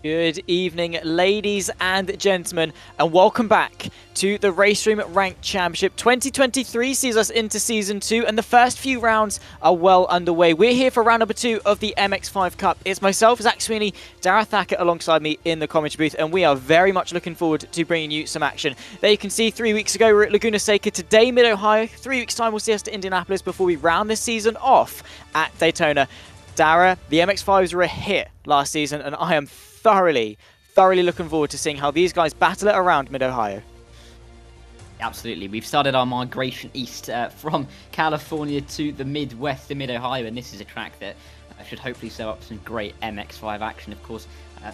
Good evening, ladies and gentlemen, and welcome back to the RaceRoom Ranked Championship. 2023 sees us into Season 2, and the first few rounds are well underway. We're here for round number 2 of the MX-5 Cup. It's myself, Zach Sweeney, Dara Thackett alongside me in the commentary booth, and we are very much looking forward to bringing you some action. There you can see 3 weeks ago we were at Laguna Seca. Today, Mid-Ohio. 3 weeks' time, we'll see us to Indianapolis before we round this season off at Daytona. Dara, the MX-5s were a hit last season, and I am thoroughly looking forward to seeing how these guys battle it around Mid-Ohio. Absolutely. We've started our migration east from California to the Midwest, to Mid-Ohio, and this is a track that should hopefully set up some great MX-5 action. Of course,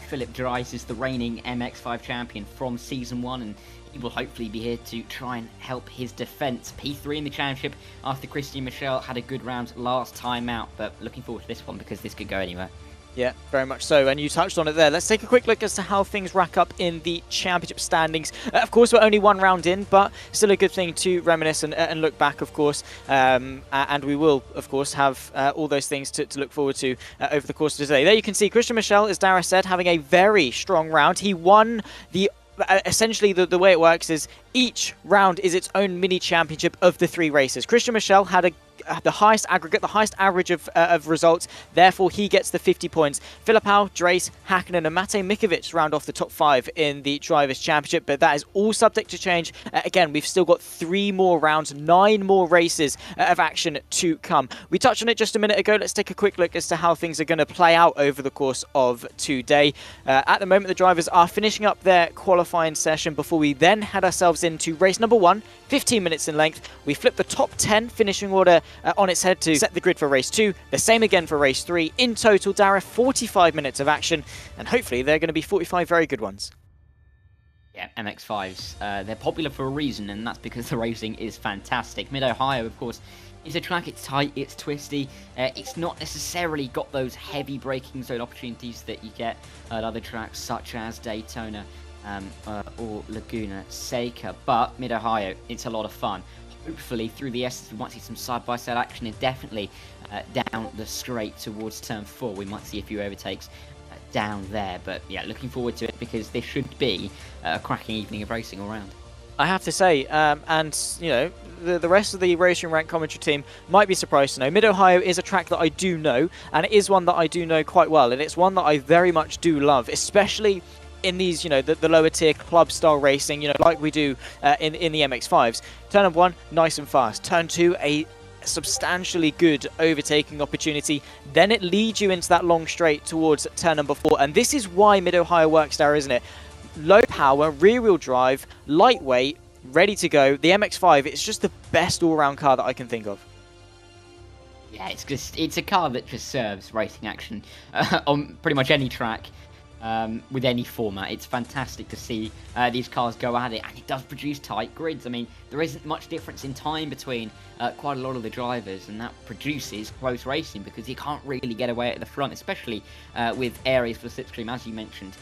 Philip Dries is the reigning MX-5 champion from Season 1, and he will hopefully be here to try and help his defense. P3 in the championship after Christian Michel had a good round last time out, but looking forward to this one because this could go anywhere. Yeah, very much so, and you touched on it there. Let's take a quick look as to how things rack up in the championship standings. Of course, we're only one round in, but still a good thing to reminisce and look back, of course. And we will, of course, have all those things to look forward to over the course of today. There you can see Christian Michel, as Dara said, having a very strong round. He won the... essentially, the way it works is each round is its own mini championship of the 3 races. Christian Michel had the highest aggregate, the highest average of results. Therefore, he gets the 50 points. Filipao, Drace, Hakkinen, and Matej Mikovic round off the top 5 in the Drivers' Championship, but that is all subject to change. Again, we've still got 3 more rounds, 9 more races of action to come. We touched on it just a minute ago. Let's take a quick look as to how things are going to play out over the course of today. At the moment, the drivers are finishing up their qualifying session before we then head ourselves into race number 1, 15 minutes in length. We flip the top 10 finishing order on its head to set the grid for race 2. The same again for race 3. In total, Dara, 45 minutes of action, and hopefully they're going to be 45 very good ones. Yeah, MX-5s, they're popular for a reason, and that's because the racing is fantastic. Mid-Ohio, of course, is a track. It's tight, it's twisty. It's not necessarily got those heavy braking zone opportunities that you get at other tracks such as Daytona or Laguna Seca, but Mid-Ohio, it's a lot of fun. Hopefully through the S's we might see some side-by-side action, and definitely down the straight towards turn 4 we might see a few overtakes down there. But yeah, looking forward to it because this should be a cracking evening of racing all round. I have to say, and you know, the rest of the RaceRoom Rank commentary team might be surprised to know, Mid-Ohio is a track that I do know, and it is one that I do know quite well, and it's one that I very much do love, especially in these, you know, the lower tier club style racing, you know, like we do in the MX-5s. Turn 1, nice and fast. Turn 2, a substantially good overtaking opportunity. Then it leads you into that long straight towards turn number 4, and this is why Mid-Ohio works there, isn't it? Low power, rear wheel drive, lightweight, ready to go. The MX-5, it's just the best all-round car that I can think of. Yeah, it's a car that just serves racing action on pretty much any track. With any format. It's fantastic to see these cars go at it, and it does produce tight grids. I mean, there isn't much difference in time between quite a lot of the drivers, and that produces close racing because you can't really get away at the front, especially with areas for slipstream, as you mentioned,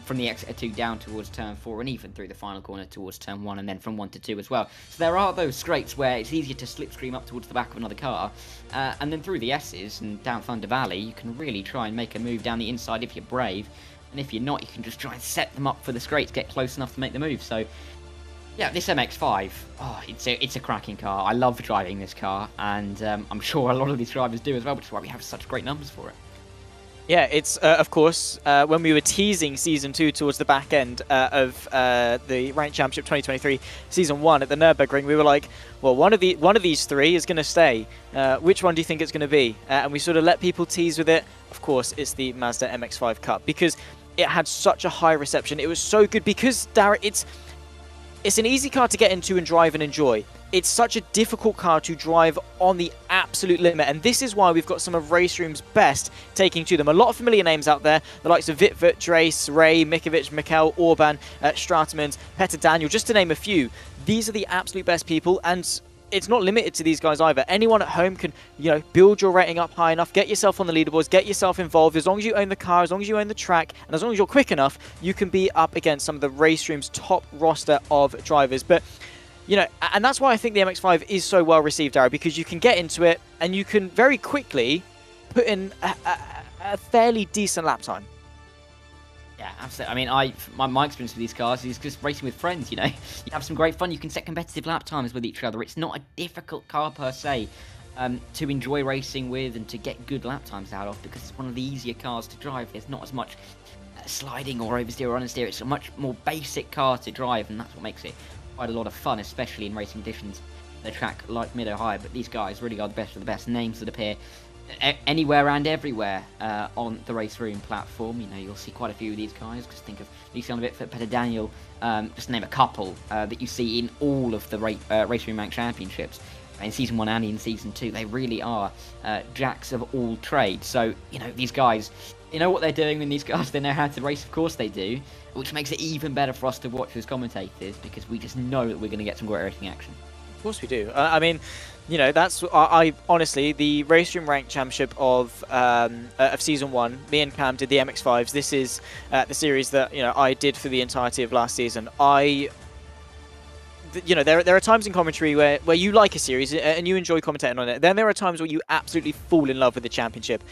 from the exit 2 down towards turn 4, and even through the final corner towards turn 1, and then from 1 to 2 as well. So there are those straights where it's easier to slipstream up towards the back of another car, and then through the S's and down Thunder Valley, you can really try and make a move down the inside if you're brave. And if you're not, you can just try and set them up for the straight to get close enough to make the move. So, yeah, this MX-5, oh, it's a cracking car. I love driving this car, and I'm sure a lot of these drivers do as well, which is why we have such great numbers for it. Yeah, it's, of course, when we were teasing Season 2 towards the back end of the Ranked Championship 2023 Season 1 at the Nürburgring, we were like, well, one of these 3 is going to stay. Which one do you think it's going to be? And we sort of let people tease with it. Of course, it's the Mazda MX-5 Cup, because it had such a high reception. It was so good because, Dara, it's an easy car to get into and drive and enjoy. It's such a difficult car to drive on the absolute limit, and this is why we've got some of RaceRoom's best taking to them. A lot of familiar names out there, the likes of Vitvert, Drace, Ray, Mikovic, Mikel, Orban, Stratemans, Petter Daniel, just to name a few. These are the absolute best people, and it's not limited to these guys either. Anyone at home can, you know, build your rating up high enough, get yourself on the leaderboards, get yourself involved. As long as you own the car, as long as you own the track, and as long as you're quick enough, you can be up against some of the RaceRoom's top roster of drivers. But, you know, and that's why I think the MX-5 is so well received, Dara, because you can get into it and you can very quickly put in a fairly decent lap time. Yeah, absolutely. I mean, my experience with these cars is just racing with friends, you know. You have some great fun. You can set competitive lap times with each other. It's not a difficult car per se to enjoy racing with and to get good lap times out of, because it's one of the easier cars to drive. There's not as much sliding or oversteer or understeer. It's a much more basic car to drive, and that's what makes it quite a lot of fun, especially in racing conditions. The track like Mid-Ohio, but these guys really are the best of the best. Names that appear anywhere and everywhere on the RaceRoom platform. You know, you'll see quite a few of these guys. Just think of Luciano Bitford, Petter Daniel, just to name a couple that you see in all of the RaceRoom Rank Championships. In Season 1 and in Season 2, they really are jacks of all trades. So, you know, these guys, they know what they're doing, and these guys, they know how to race, of course they do, which makes it even better for us to watch as commentators, because we just know that we're going to get some great racing action. Of course we do. I mean, you know, that's I honestly, the RaceRoom Rank Championship of Season 1, me and Cam did the MX-5s. This is the series that, you know, I did for the entirety of last season. You know, there are times in commentary where you like a series and you enjoy commentating on it. Then there are times where you absolutely fall in love with the championship.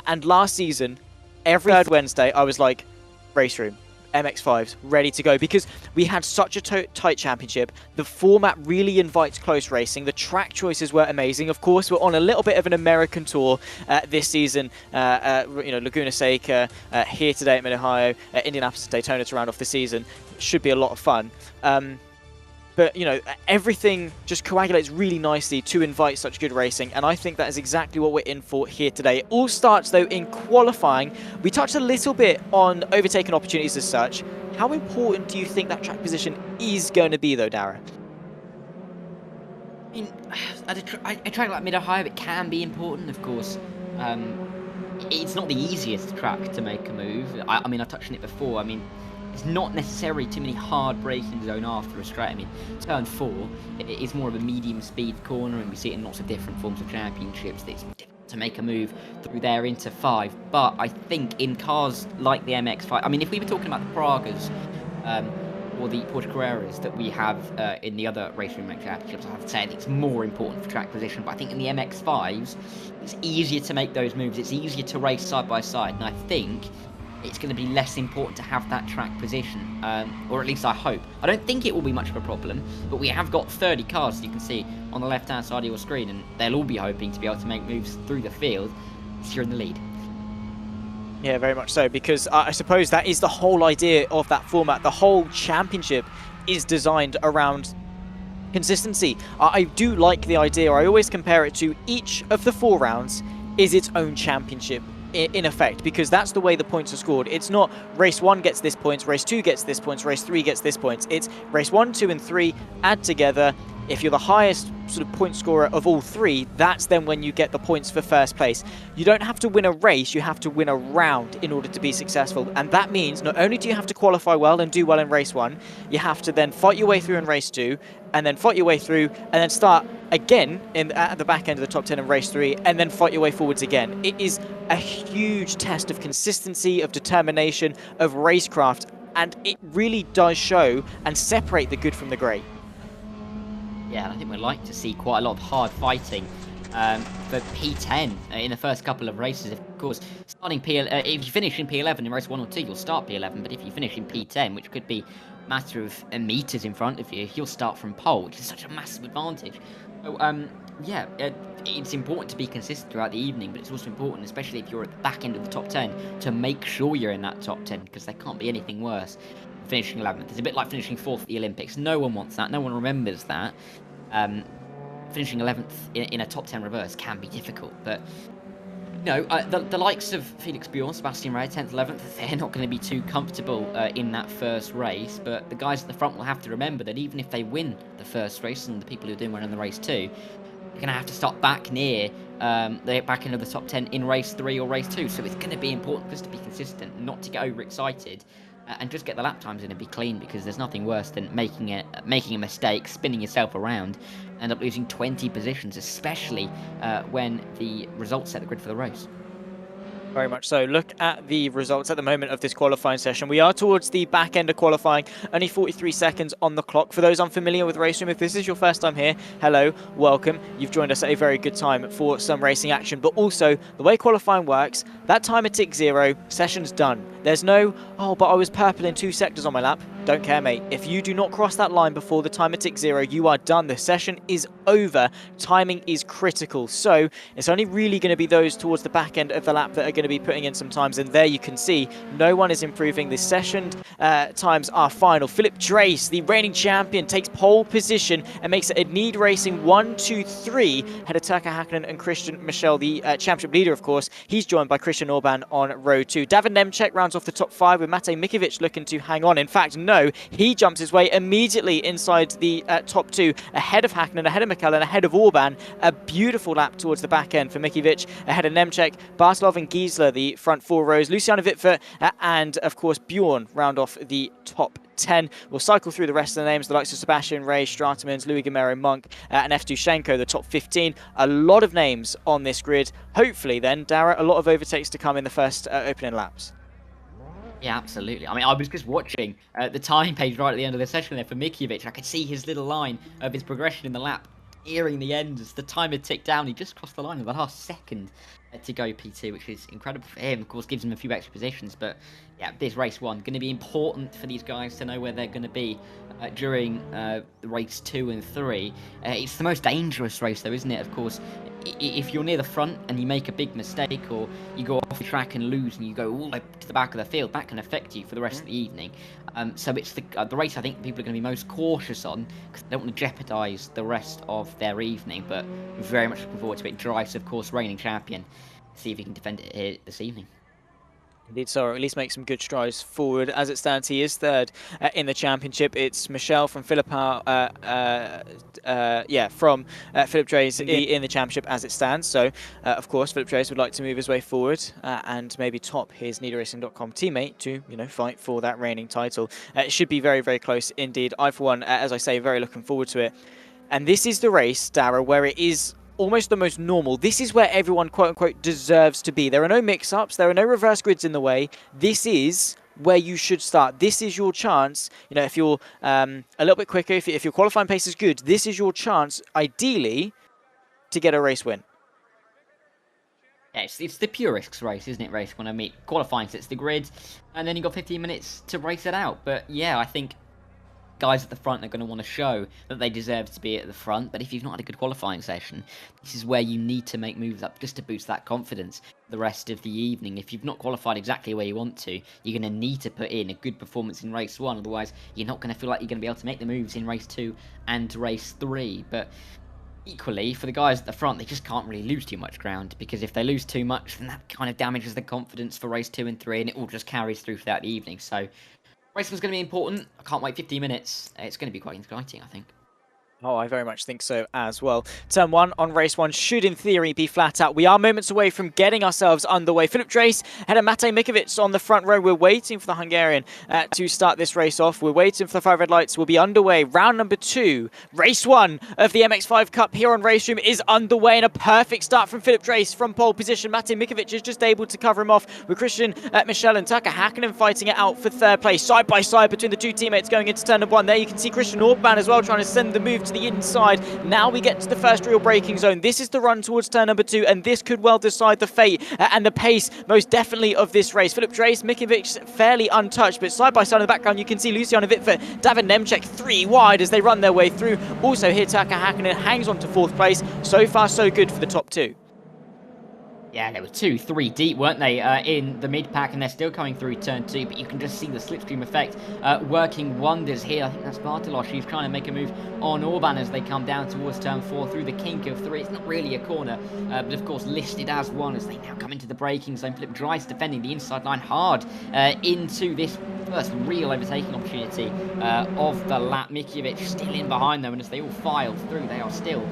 And last season, every third Wednesday, I was like, RaceRoom. MX-5s ready to go, because we had such a tight championship. The format really invites close racing. The track choices were amazing. Of course, we're on a little bit of an American tour this season. Laguna Seca, here today at Mid-Ohio, Indianapolis and Daytona to round off the season. Should be a lot of fun. But, everything just coagulates really nicely to invite such good racing, and I think that is exactly what we're in for here today. It all starts, though, in qualifying. We touched a little bit on overtaking opportunities as such. How important do you think that track position is going to be, though, Dara? I mean, a track like Mid-Ohio, it can be important, of course. It's not the easiest track to make a move. I mean, I touched on it before. I mean, it's not necessarily too many hard braking zone after a straight. I mean, turn 4 is more of a medium speed corner, and we see it in lots of different forms of championships. It's difficult to make a move through there into 5. But I think in cars like the MX-5, I mean, if we were talking about the Pragas or the Porsche Carreras that we have in the other RaceRoom Rank Championships, I would say it's more important for track position. But I think in the MX-5s, it's easier to make those moves. It's easier to race side by side, and I think it's going to be less important to have that track position, or at least I hope. I don't think it will be much of a problem, but we have got 30 cars, as you can see on the left-hand side of your screen, and they'll all be hoping to be able to make moves through the field if you're in the lead. Yeah, very much so, because I suppose that is the whole idea of that format. The whole championship is designed around consistency. I do like the idea. I always compare it to each of the 4 rounds is its own championship, in effect, because that's the way the points are scored. It's not race 1 gets this points, race 2 gets this points, race 3 gets this points. It's race 1, 2 and 3 add together. If you're the highest sort of point scorer of all 3, that's then when you get the points for first place. You don't have to win a race, you have to win a round in order to be successful. And that means not only do you have to qualify well and do well in race 1, you have to then fight your way through in race 2, and then fight your way through, and then start again at the back end of the top 10 in race 3, and then fight your way forwards again. It is a huge test of consistency, of determination, of racecraft, and it really does show and separate the good from the great. Yeah, and I think we'd like to see quite a lot of hard fighting for P10 in the first couple of races. Of course, starting if you finish in P11 in race 1 or 2, you'll start P11, but if you finish in P10, which could be a matter of meters in front of you, you'll start from pole, which is such a massive advantage. So, yeah, it's important to be consistent throughout the evening, but it's also important, especially if you're at the back end of the top 10, to make sure you're in that top 10, because there can't be anything worse than finishing 11th. It's a bit like finishing 4th at the Olympics. No one wants that. No one remembers that. Finishing 11th in a top 10 reverse can be difficult, but the likes of Felix Bjorn, Sebastian Ray, 10th, 11th, they're not going to be too comfortable in that first race, but the guys at the front will have to remember that even if they win the first race, and the people who are doing well in the race too, they're going to have to start back near the back end of the top 10 in race 3 or race 2, so it's going to be important just to be consistent, not to get overexcited, and just get the lap times in and be clean, because there's nothing worse than making a mistake, spinning yourself around, end up losing 20 positions, especially when the results set the grid for the race. Very much so. Look at the results at the moment of this qualifying session. We are towards the back end of qualifying, only 43 seconds on the clock. For those unfamiliar with RaceRoom, if this is your first time here, hello, welcome. You've joined us at a very good time for some racing action, but also the way qualifying works, that timer ticks 0, session's done. There's no, oh, but I was purple in 2 sectors on my lap. Don't care, mate. If you do not cross that line before the timer ticks 0, you are done. The session is over. Timing is critical. So it's only really going to be those towards the back end of the lap that are going to be putting in some times. And there you can see no one is improving. The session times are final. Philip Drace, the reigning champion, takes pole position and makes it a need racing 1, 2, 3. Ahead of Turka Hakkinen and Christian Michel, the championship leader, of course. He's joined by Christian Orban on row 2. David Nemček rounds off the top 5 with Matej Mikovic looking to hang on. In fact, no, he jumps his way immediately inside the top 2, ahead of Hakkinen, ahead of Mikel, and ahead of Orban. A beautiful lap towards the back end for Mikovic, ahead of Nemček, Bartolov and Giesler, the front 4 rows, Luciano Wittfurt, and of course Bjorn round off the top 10. We'll cycle through the rest of the names, the likes of Sebastian Ray, Stratemans, Louis Gamero, Monk, and F. Dushenko, the top 15. A lot of names on this grid. Hopefully then, Dara, a lot of overtakes to come in the first opening laps. Yeah, absolutely. I mean, I was just watching the time page right at the end of the session there for Mikovic. I could see his little line of his progression in the lap nearing the end as the timer ticked down. He just crossed the line in the last second to go P2, which is incredible for him. Of course, gives him a few extra positions, but yeah, this race 1 going to be important for these guys to know where they're going to be during race 2 and 3. It's the most dangerous race, though, isn't it? Of course, if you're near the front and you make a big mistake, or you go off the track and lose, and you go all the way to the back of the field, that can affect you for the rest of the evening. So it's the race I think people are going to be most cautious on, because they don't want to jeopardise the rest of their evening. But very much looking forward to it. Dries, of course, reigning champion. See if he can defend it here this evening. Indeed, so or at least make some good strides forward. As it stands, he is third in the championship. It's Michel from Philip Drees in the championship as it stands. So, of course, Philip Drees would like to move his way forward and maybe top his NeedleRacing.com teammate to, fight for that reigning title. It should be very, very close indeed. I, for one, as I say, very looking forward to it. And this is the race, Dara, where it is almost the most normal. This is where everyone, quote unquote, deserves to be. There are no mix-ups. There are no reverse grids in the way. This is where you should start. This is your chance. If you're a little bit quicker, if your qualifying pace is good, this is your chance, ideally, to get a race win. Yeah, it's the purest race, isn't it, race? When I mean, qualifying sets the grid, and then you've got 15 minutes to race it out. But yeah, I think guys at the front are going to want to show that they deserve to be at the front. But if you've not had a good qualifying session, this is where you need to make moves up just to boost that confidence the rest of the evening. If you've not qualified exactly where you want to, you're going to need to put in a good performance in race 1. Otherwise, you're not going to feel like you're going to be able to make the moves in race 2 and race 3. But equally, for the guys at the front, they just can't really lose too much ground, because if they lose too much, then that kind of damages the confidence for race 2 and 3, and it all just carries through throughout the evening. So race one's going to be important. I can't wait 15 minutes. It's going to be quite exciting, I think. Oh, I very much think so as well. Turn 1 on race 1 should, in theory, be flat out. We are moments away from getting ourselves underway. Philip Drees ahead of Matej Mikovic on the front row. We're waiting for the Hungarian to start this race off. We're waiting for the 5 red lights. We'll be underway. Round number 2, race 1 of the MX-5 Cup here on RaceRoom is underway, and a perfect start from Philip Drees from pole position. Matej Mikovic is just able to cover him off, with Christian Michel and Tucker Hakkinen fighting it out for third place. Side by side between the two teammates going into turn number 1. There you can see Christian Orban as well trying to send the move to the inside. Now we get to the first real braking zone. This is the run towards turn number 2, and this could well decide the fate and the pace, most definitely, of this race. Philip Drees, Mikovic fairly untouched, but side by side in the background you can see Luciano Wittfurt, David Nemček 3 wide as they run their way through. Also here Tucker Hakkinen hangs on to 4th place. So far so good for the top 2. Yeah, they were 2-3 deep, weren't they, in the mid-pack, and they're still coming through turn 2, but you can just see the slipstream effect working wonders here. I think that's Bartolos. He's trying to make a move on Orban as they come down towards turn 4 through the kink of 3. It's not really a corner, but of course listed as one as they now come into the braking zone. Philip Drees defending the inside line hard into this first real overtaking opportunity of the lap. Mikovic still in behind them, and as they all file through, they are still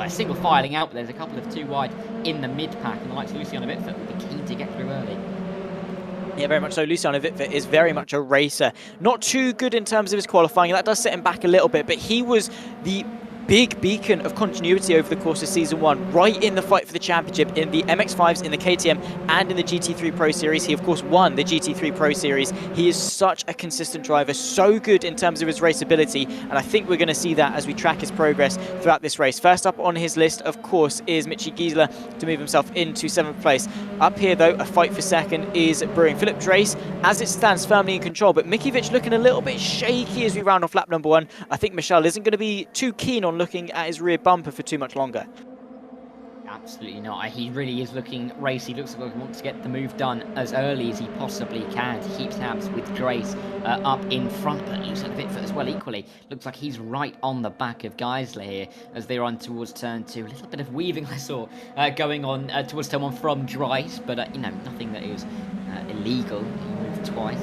single filing out, but there's a couple of 2 wide in the mid-pack, and the likes of Luciano Wittfurt will be keen to get through early. Yeah, very much so. Luciano Wittfurt is very much a racer. Not too good in terms of his qualifying. That does set him back a little bit, but he was the big beacon of continuity over the course of Season 1, right in the fight for the championship in the MX-5s, in the KTM, and in the GT3 Pro Series. He, of course, won the GT3 Pro Series. He is such a consistent driver, so good in terms of his raceability, and I think we're going to see that as we track his progress throughout this race. First up on his list, of course, is Michi Giesler to move himself into 7th place. Up here, though, a fight for second is brewing. Philip Drees, as it stands, firmly in control, but Mikovic looking a little bit shaky as we round off lap number 1. I think Michel isn't going to be too keen on looking at his rear bumper for too much longer. Absolutely not. He really is looking racy. Looks like he wants to get the move done as early as he possibly can to keep tabs with Drees up in front. But looks like Wittfurt as well equally. Looks like he's right on the back of Giesler here as they run towards turn 2. A little bit of weaving I saw going on towards turn 1 from Drees, but nothing that is illegal. He moved twice.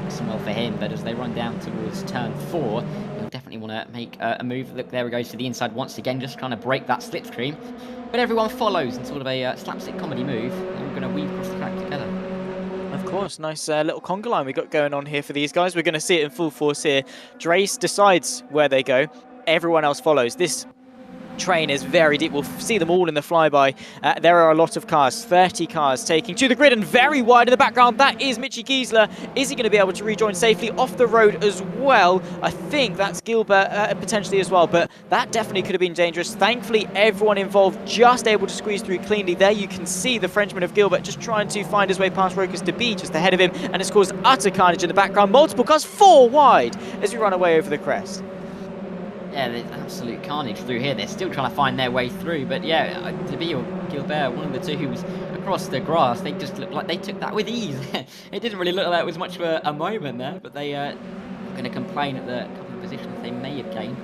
It's well for him, but as they run down towards turn 4, he'll definitely want to make a move. Look, there he goes to the inside once again, just trying to break that slipstream. But everyone follows in sort of a slapstick comedy move, and we're going to weave across the track together. Of course, nice little conga line we got going on here for these guys. We're going to see it in full force here. Drees decides where they go. Everyone else follows. This train is very deep. We'll see them all in the flyby. There are a lot of cars, 30 cars taking to the grid, and very wide in the background. That is Mitchy Giesler. Is he going to be able to rejoin safely off the road as well? I think that's Gilbert potentially as well, but that definitely could have been dangerous. Thankfully, everyone involved just able to squeeze through cleanly. There you can see the Frenchman of Gilbert just trying to find his way past Rokas to be just ahead of him, and it's caused utter carnage in the background. Multiple cars, 4 wide as we run away over the crest. Yeah, there's absolute carnage through here. They're still trying to find their way through, but yeah, Debi or Gilbert, one of the two who was across the grass, they just looked like they took that with ease. It didn't really look like it was much of a moment there, but they are going to complain at the couple of positions they may have gained.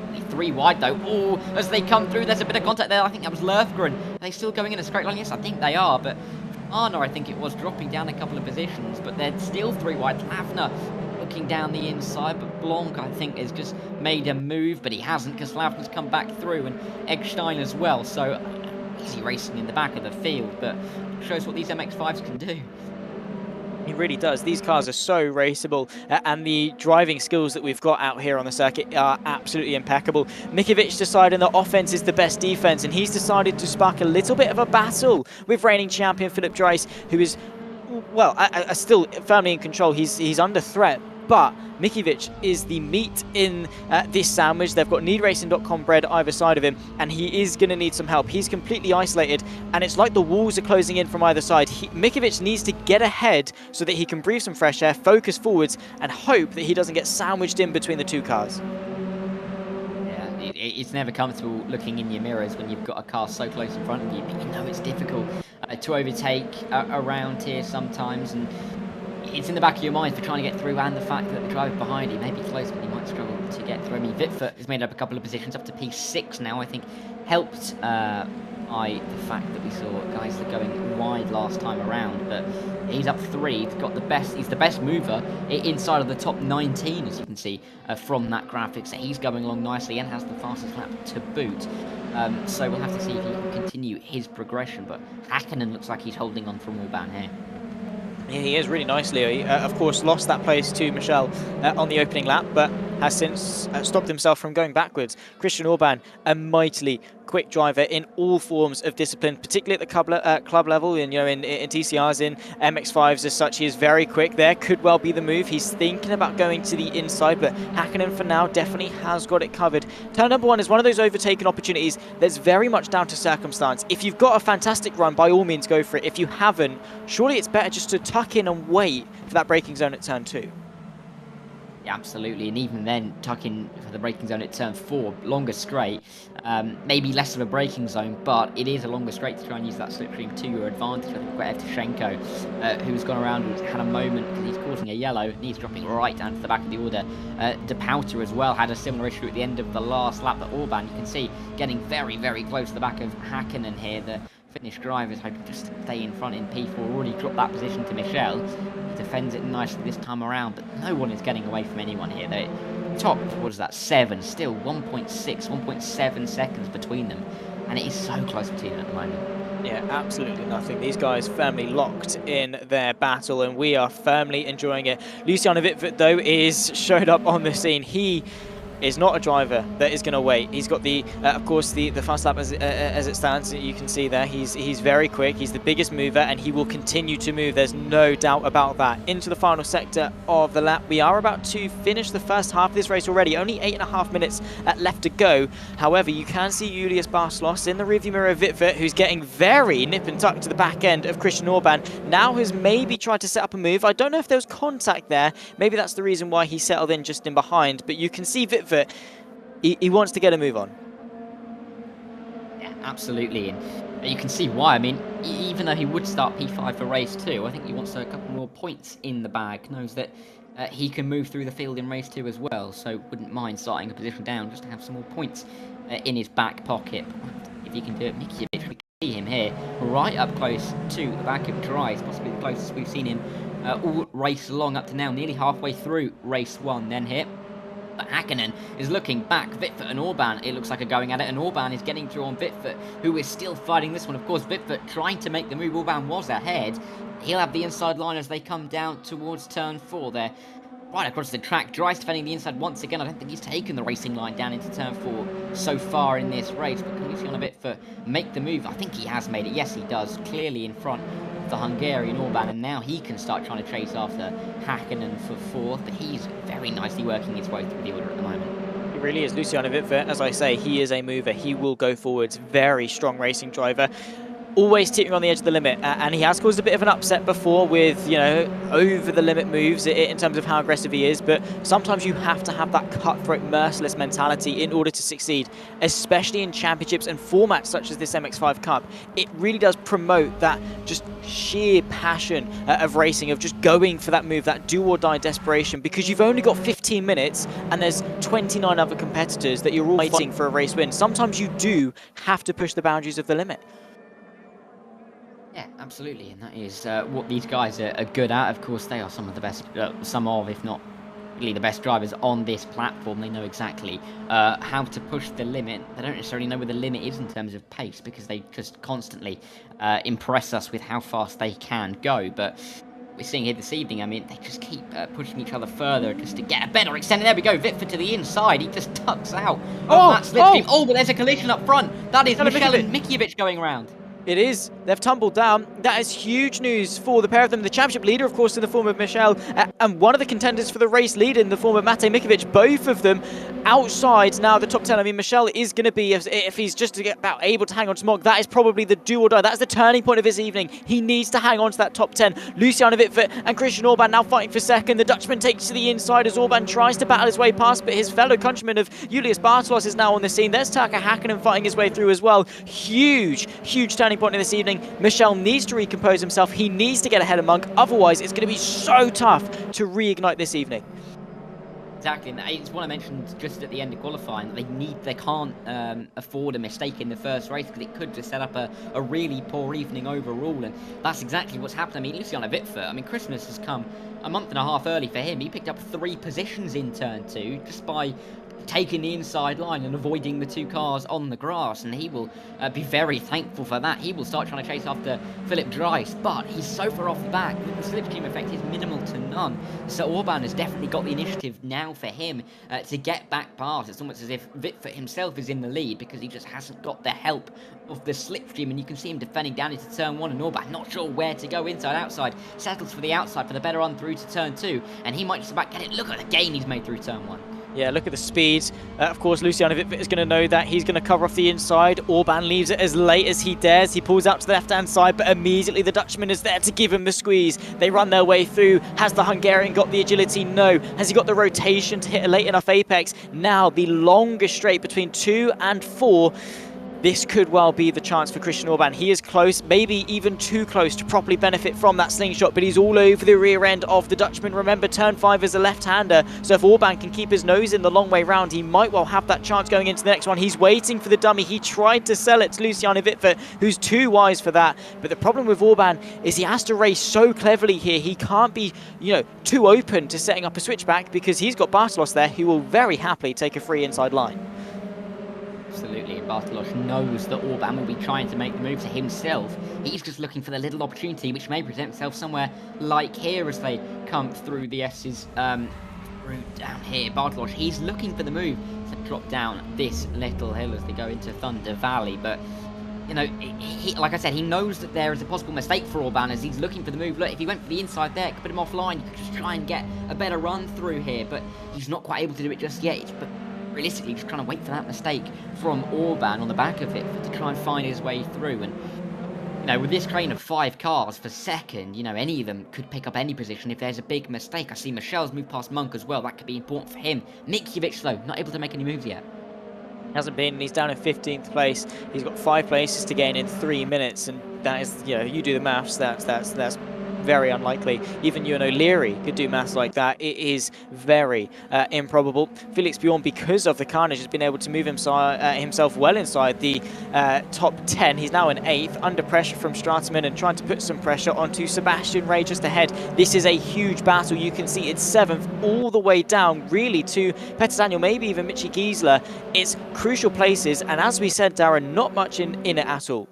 Only 3 wide though. Oh, as they come through, there's a bit of contact there. I think that was Lurfgren. Are they still going in a straight line? Yes, I think they are, but Arna, I think it was, dropping down a couple of positions, but they're still 3 wide. Lavner looking down the inside, but Blanc, I think, has just made a move, but he hasn't, because Lavner's come back through, and Eggstein as well, so easy racing in the back of the field, but shows what these MX-5s can do. He really does. These cars are so raceable, and the driving skills that we've got out here on the circuit are absolutely impeccable. Mikovic deciding that offense is the best defense, and he's decided to spark a little bit of a battle with reigning champion Philip Dries, who is, well, still firmly in control. He's under threat, but Mikovic is the meat in this sandwich. They've got needracing.com bread either side of him, and he is going to need some help. He's completely isolated, and it's like the walls are closing in from either side. Mikovic needs to get ahead so that he can breathe some fresh air, focus forwards, and hope that he doesn't get sandwiched in between the 2 cars. It's never comfortable looking in your mirrors when you've got a car so close in front of you, but you know it's difficult to overtake around here sometimes, and it's in the back of your mind for trying to get through, and the fact that the driver behind you may be close, but he might struggle to get through. I mean, Vitford has made up a couple of positions up to P6 now, I think, helped by the fact that we saw guys that going wide last time around, but he's up 3. He's the best mover inside of the top 19, as you can see from that graphic. So he's going along nicely and has the fastest lap to boot. So we'll have to see if he can continue his progression, but Hakkinen looks like he's holding on from Orban here. Yeah, he is really nicely. He, of course, lost that place to Michel on the opening lap, but has since stopped himself from going backwards. Christian Orban, a mightily quick driver in all forms of discipline, particularly at the club level, and in TCRs, in MX-5s as such. He is very quick. There could well be the move. He's thinking about going to the inside, but Hakkinen for now definitely has got it covered. Turn number 1 is one of those overtaken opportunities that's very much down to circumstance. If you've got a fantastic run, by all means go for it. If you haven't, surely it's better just to tuck in and wait for that braking zone at turn 2. Yeah, absolutely, and even then, tuck in for the braking zone at turn 4, longer straight, maybe less of a braking zone, but it is a longer straight to try and use that slipstream to your advantage. I think we've got Evtushenko, who's gone around and had a moment because he's causing a yellow, and he's dropping right down to the back of the order. De Pouter as well had a similar issue at the end of the last lap, but Orban, you can see, getting very, very close to the back of Hakkinen here. The Finnish drivers hoping to stay in front in P4, already dropped that position to Michel. He defends it nicely this time around, but no one is getting away from anyone here. They top, what is that, 7, still 1.6, 1.7 seconds between them, and it is so close between them at the moment. Yeah, absolutely nothing. These guys firmly locked in their battle, and we are firmly enjoying it. Luciano Vitford, though, showed up on the scene. He is not a driver that is going to wait. He's got the, of course, the fast lap as it stands. You can see there, he's very quick. He's the biggest mover, and he will continue to move. There's no doubt about that. Into the final sector of the lap. We are about to finish the first half of this race already. Only 8.5 minutes left to go. However, you can see Julius Barcelos in the rearview mirror of Vitford, who's getting very nip and tuck to the back end of Christian Orban. Now has maybe tried to set up a move. I don't know if there was contact there. Maybe that's the reason why he settled in just in behind. But you can see Vitford, he wants to get a move on. Yeah, absolutely, and you can see why. I mean, even though he would start P5 for race 2, I think he wants a couple more points in the bag. Knows that he can move through the field in race 2 as well, so wouldn't mind starting a position down just to have some more points in his back pocket. If he can do it, Mikovic, we can see him here right up close to the back of Dries, possibly the closest we've seen him all race long up to now, nearly halfway through race 1 then here. But Hakkinen is looking back. Vitford and Orban, it looks like, are going at it, and Orban is getting through on Vitford, who is still fighting this one. Of course, Vitford trying to make the move. Orban was ahead. He'll have the inside line as they come down towards turn 4 there. right across the track. Dry's defending the inside once again. I don't think he's taken the racing line down into turn 4 so far in this race. But can Luciano Vitfort make the move? I think he has made it. Yes, he does. Clearly in front of the Hungarian Orban. And now he can start trying to chase after Hakkinen for 4th. But he's very nicely working his way through the order at the moment. He really is. Luciano Vitfort, as I say, he is a mover. He will go forwards. Very strong racing driver. Always teetering on the edge of the limit, and he has caused a bit of an upset before with, you know, over the limit moves in terms of how aggressive he is, but sometimes you have to have that cutthroat, merciless mentality in order to succeed, especially in championships and formats such as this MX-5 Cup. It really does promote that just sheer passion of racing, of just going for that move, that do-or-die desperation, because you've only got 15 minutes and there's 29 other competitors that you're all fighting for a race win. Sometimes you do have to push the boundaries of the limit. Yeah, absolutely, and that is what these guys are good at. Of course, they are some of the best, if not really the best drivers on this platform. They know exactly how to push the limit. They don't necessarily know where the limit is in terms of pace, because they just constantly impress us with how fast they can go. But we're seeing here this evening, I mean, they just keep pushing each other further just to get a better extended. There we go, Vitfort to the inside. He just tucks out of that slipstream. Oh, but there's a collision up front. That is Michel and Mikiewicz going around. It is. They've tumbled down. That is huge news for the pair of them. The championship leader, of course, in the form of Michel, and one of the contenders for the race lead in the form of Matej Mikiewicz. Both of them outside now the top 10. I mean, Michel is going to be, if he's just to get about able to hang on to Smog, that is probably the do or die. That's the turning point of his evening. He needs to hang on to that top 10. Luciano Vitfort and Christian Orban now fighting for second. The Dutchman takes to the inside as Orban tries to battle his way past, but his fellow countryman of Julius Bartalos is now on the scene. There's Taka Hakkinen fighting his way through as well. Huge turning point in this evening. Michel needs to recompose himself. He needs to get ahead of Monk. Otherwise, it's going to be so tough to reignite this evening. Exactly, and it's what I mentioned just at the end of qualifying. They can't afford a mistake in the first race, because it could just set up a really poor evening overall, and that's exactly what's happened. I mean, Luciano Vitfort, I mean, Christmas has come a month and a half early for him. He picked up 3 positions in turn 2 just by taking the inside line and avoiding the 2 cars on the grass, and he will be very thankful for that. He will start trying to chase after Philip Dries, but he's so far off the back. The slipstream effect is minimal to none, so Orban has definitely got the initiative now for him to get back past. It's almost as if Vitfort himself is in the lead, because he just hasn't got the help of the slipstream, and you can see him defending down into turn 1, and Orban not sure where to go, inside, outside, settles for the outside for the better run through to turn 2, and he might just about get it. Look at the gain he's made through turn 1. Yeah, look at the speed. Of course, Luciano Vitfort is going to know that. He's going to cover off the inside. Orban leaves it as late as he dares. He pulls out to the left-hand side, but immediately the Dutchman is there to give him the squeeze. They run their way through. Has the Hungarian got the agility? No. Has he got the rotation to hit a late enough apex? Now, the longest straight between 2 and 4. This could well be the chance for Christian Orban. He is close, maybe even too close to properly benefit from that slingshot, but he's all over the rear end of the Dutchman. Remember, turn 5 is a left-hander, so if Orban can keep his nose in the long way round, he might well have that chance going into the next one. He's waiting for the dummy. He tried to sell it to Luciano Vitfort, who's too wise for that. But the problem with Orban is he has to race so cleverly here. He can't be, too open to setting up a switchback, because he's got Bartalos there, who will very happily take a free inside line. Absolutely, and Bartalos knows that Orban will be trying to make the move to himself. He's just looking for the little opportunity which may present itself somewhere like here as they come through the S's route down here. Bartalos, he's looking for the move to drop down this little hill as they go into Thunder Valley, but like I said, he knows that there is a possible mistake for Orban as he's looking for the move. Look, if he went for the inside there, it could put him offline. He could just try and get a better run through here, but he's not quite able to do it just yet. But realistically, just trying to wait for that mistake from Orban on the back of it to try and find his way through. And with this train of 5 cars for second, any of them could pick up any position if there's a big mistake. I see Michel's moved past Monk as well. That could be important for him. Mikiewicz, though, not able to make any moves yet. Hasn't been. He's down in 15th place. He's got 5 places to gain in 3 minutes, and that is, you do the maths. That's very unlikely. Even O'Leary could do maths like that. It is very improbable. Felix Bjorn, because of the carnage, has been able to move himself well inside the top 10. He's now in 8th, under pressure from Strateman and trying to put some pressure onto Sebastian Ray just ahead. This is a huge battle. You can see it's 7th all the way down, really, to Petter Daniel, maybe even Mitchie Giesler. It's crucial places, and as we said, Darren, not much in it at all.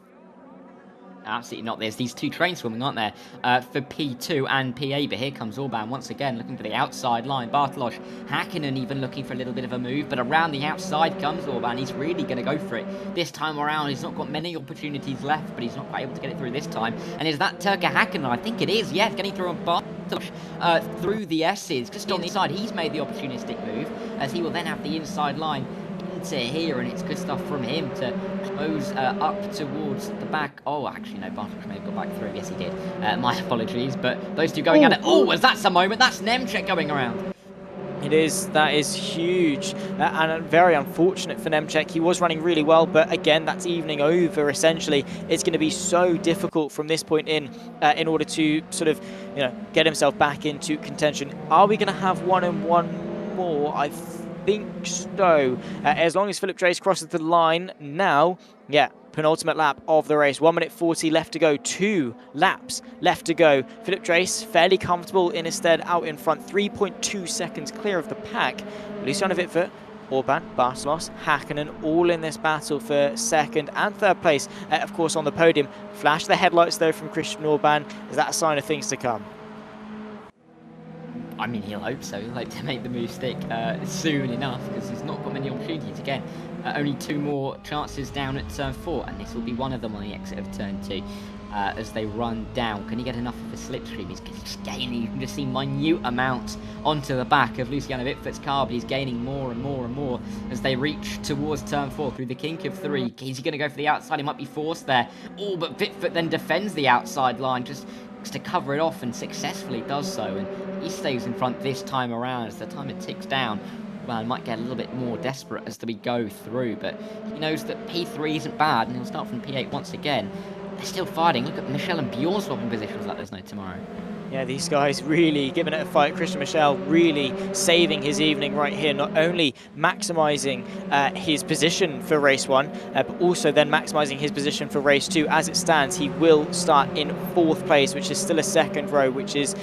Absolutely not. There's these two trains swimming, aren't there, for P2 and PA, but here comes Orban once again looking for the outside line. Bartosz Hakkinen even looking for a little bit of a move, but around the outside comes Orban. He's really going to go for it this time around. He's not got many opportunities left, but he's not quite able to get it through this time. And is that Turka Hakkinen? I think it is, yes, getting through on Bartosz through the S's, just on the side. He's made the opportunistic move, as he will then have the inside line into here, and it's good stuff from him to close up towards the back. Oh, actually, no, Bartosz may have got back through. Yes, he did. My apologies, but those two going at it. Oh, was that some moment? That's Nemchek going around. It is. That is huge and very unfortunate for Nemchek. He was running really well, but again, that's evening over. Essentially, it's going to be so difficult from this point in order to sort of, get himself back into contention. Are we going to have one and one more? I think so. As long as Philip Drace crosses the line now, yeah. Penultimate lap of the race. 1 minute 40 left to go. 2 laps left to go. Philip Drace fairly comfortable in his stead out in front. 3.2 seconds clear of the pack. Luciano Wittfurt, Orban, Bartosz, Hakkinen all in this battle for second and third place. Of course on the podium. Flash the headlights though from Christian Orban. Is that a sign of things to come? I mean, he'll hope so. He'll hope to make the move stick soon enough, because he's not got many opportunities. Again, only 2 more chances down at turn 4, and this will be one of them on the exit of turn 2 as they run down. Can he get enough of a slipstream? He's gaining. You can just see minute amounts onto the back of Luciano Wittfurt's car, but he's gaining more and more and more as they reach towards turn 4 through the kink of 3. Is he going to go for the outside? He might be forced there. Oh, but Wittfurt then defends the outside line, just to cover it off, and successfully does so, and he stays in front this time around. As the timer ticks down, well, he might get a little bit more desperate as we go through, but he knows that P3 isn't bad, and he'll start from P8 once again. They're still fighting. Look at Michel and Bjorn swapping positions like there's no tomorrow. Yeah, these guys really giving it a fight. Christian Michel really saving his evening right here, not only maximising his position for race 1, but also then maximising his position for race 2. As it stands, he will start in 4th place, which is still a second row, which is,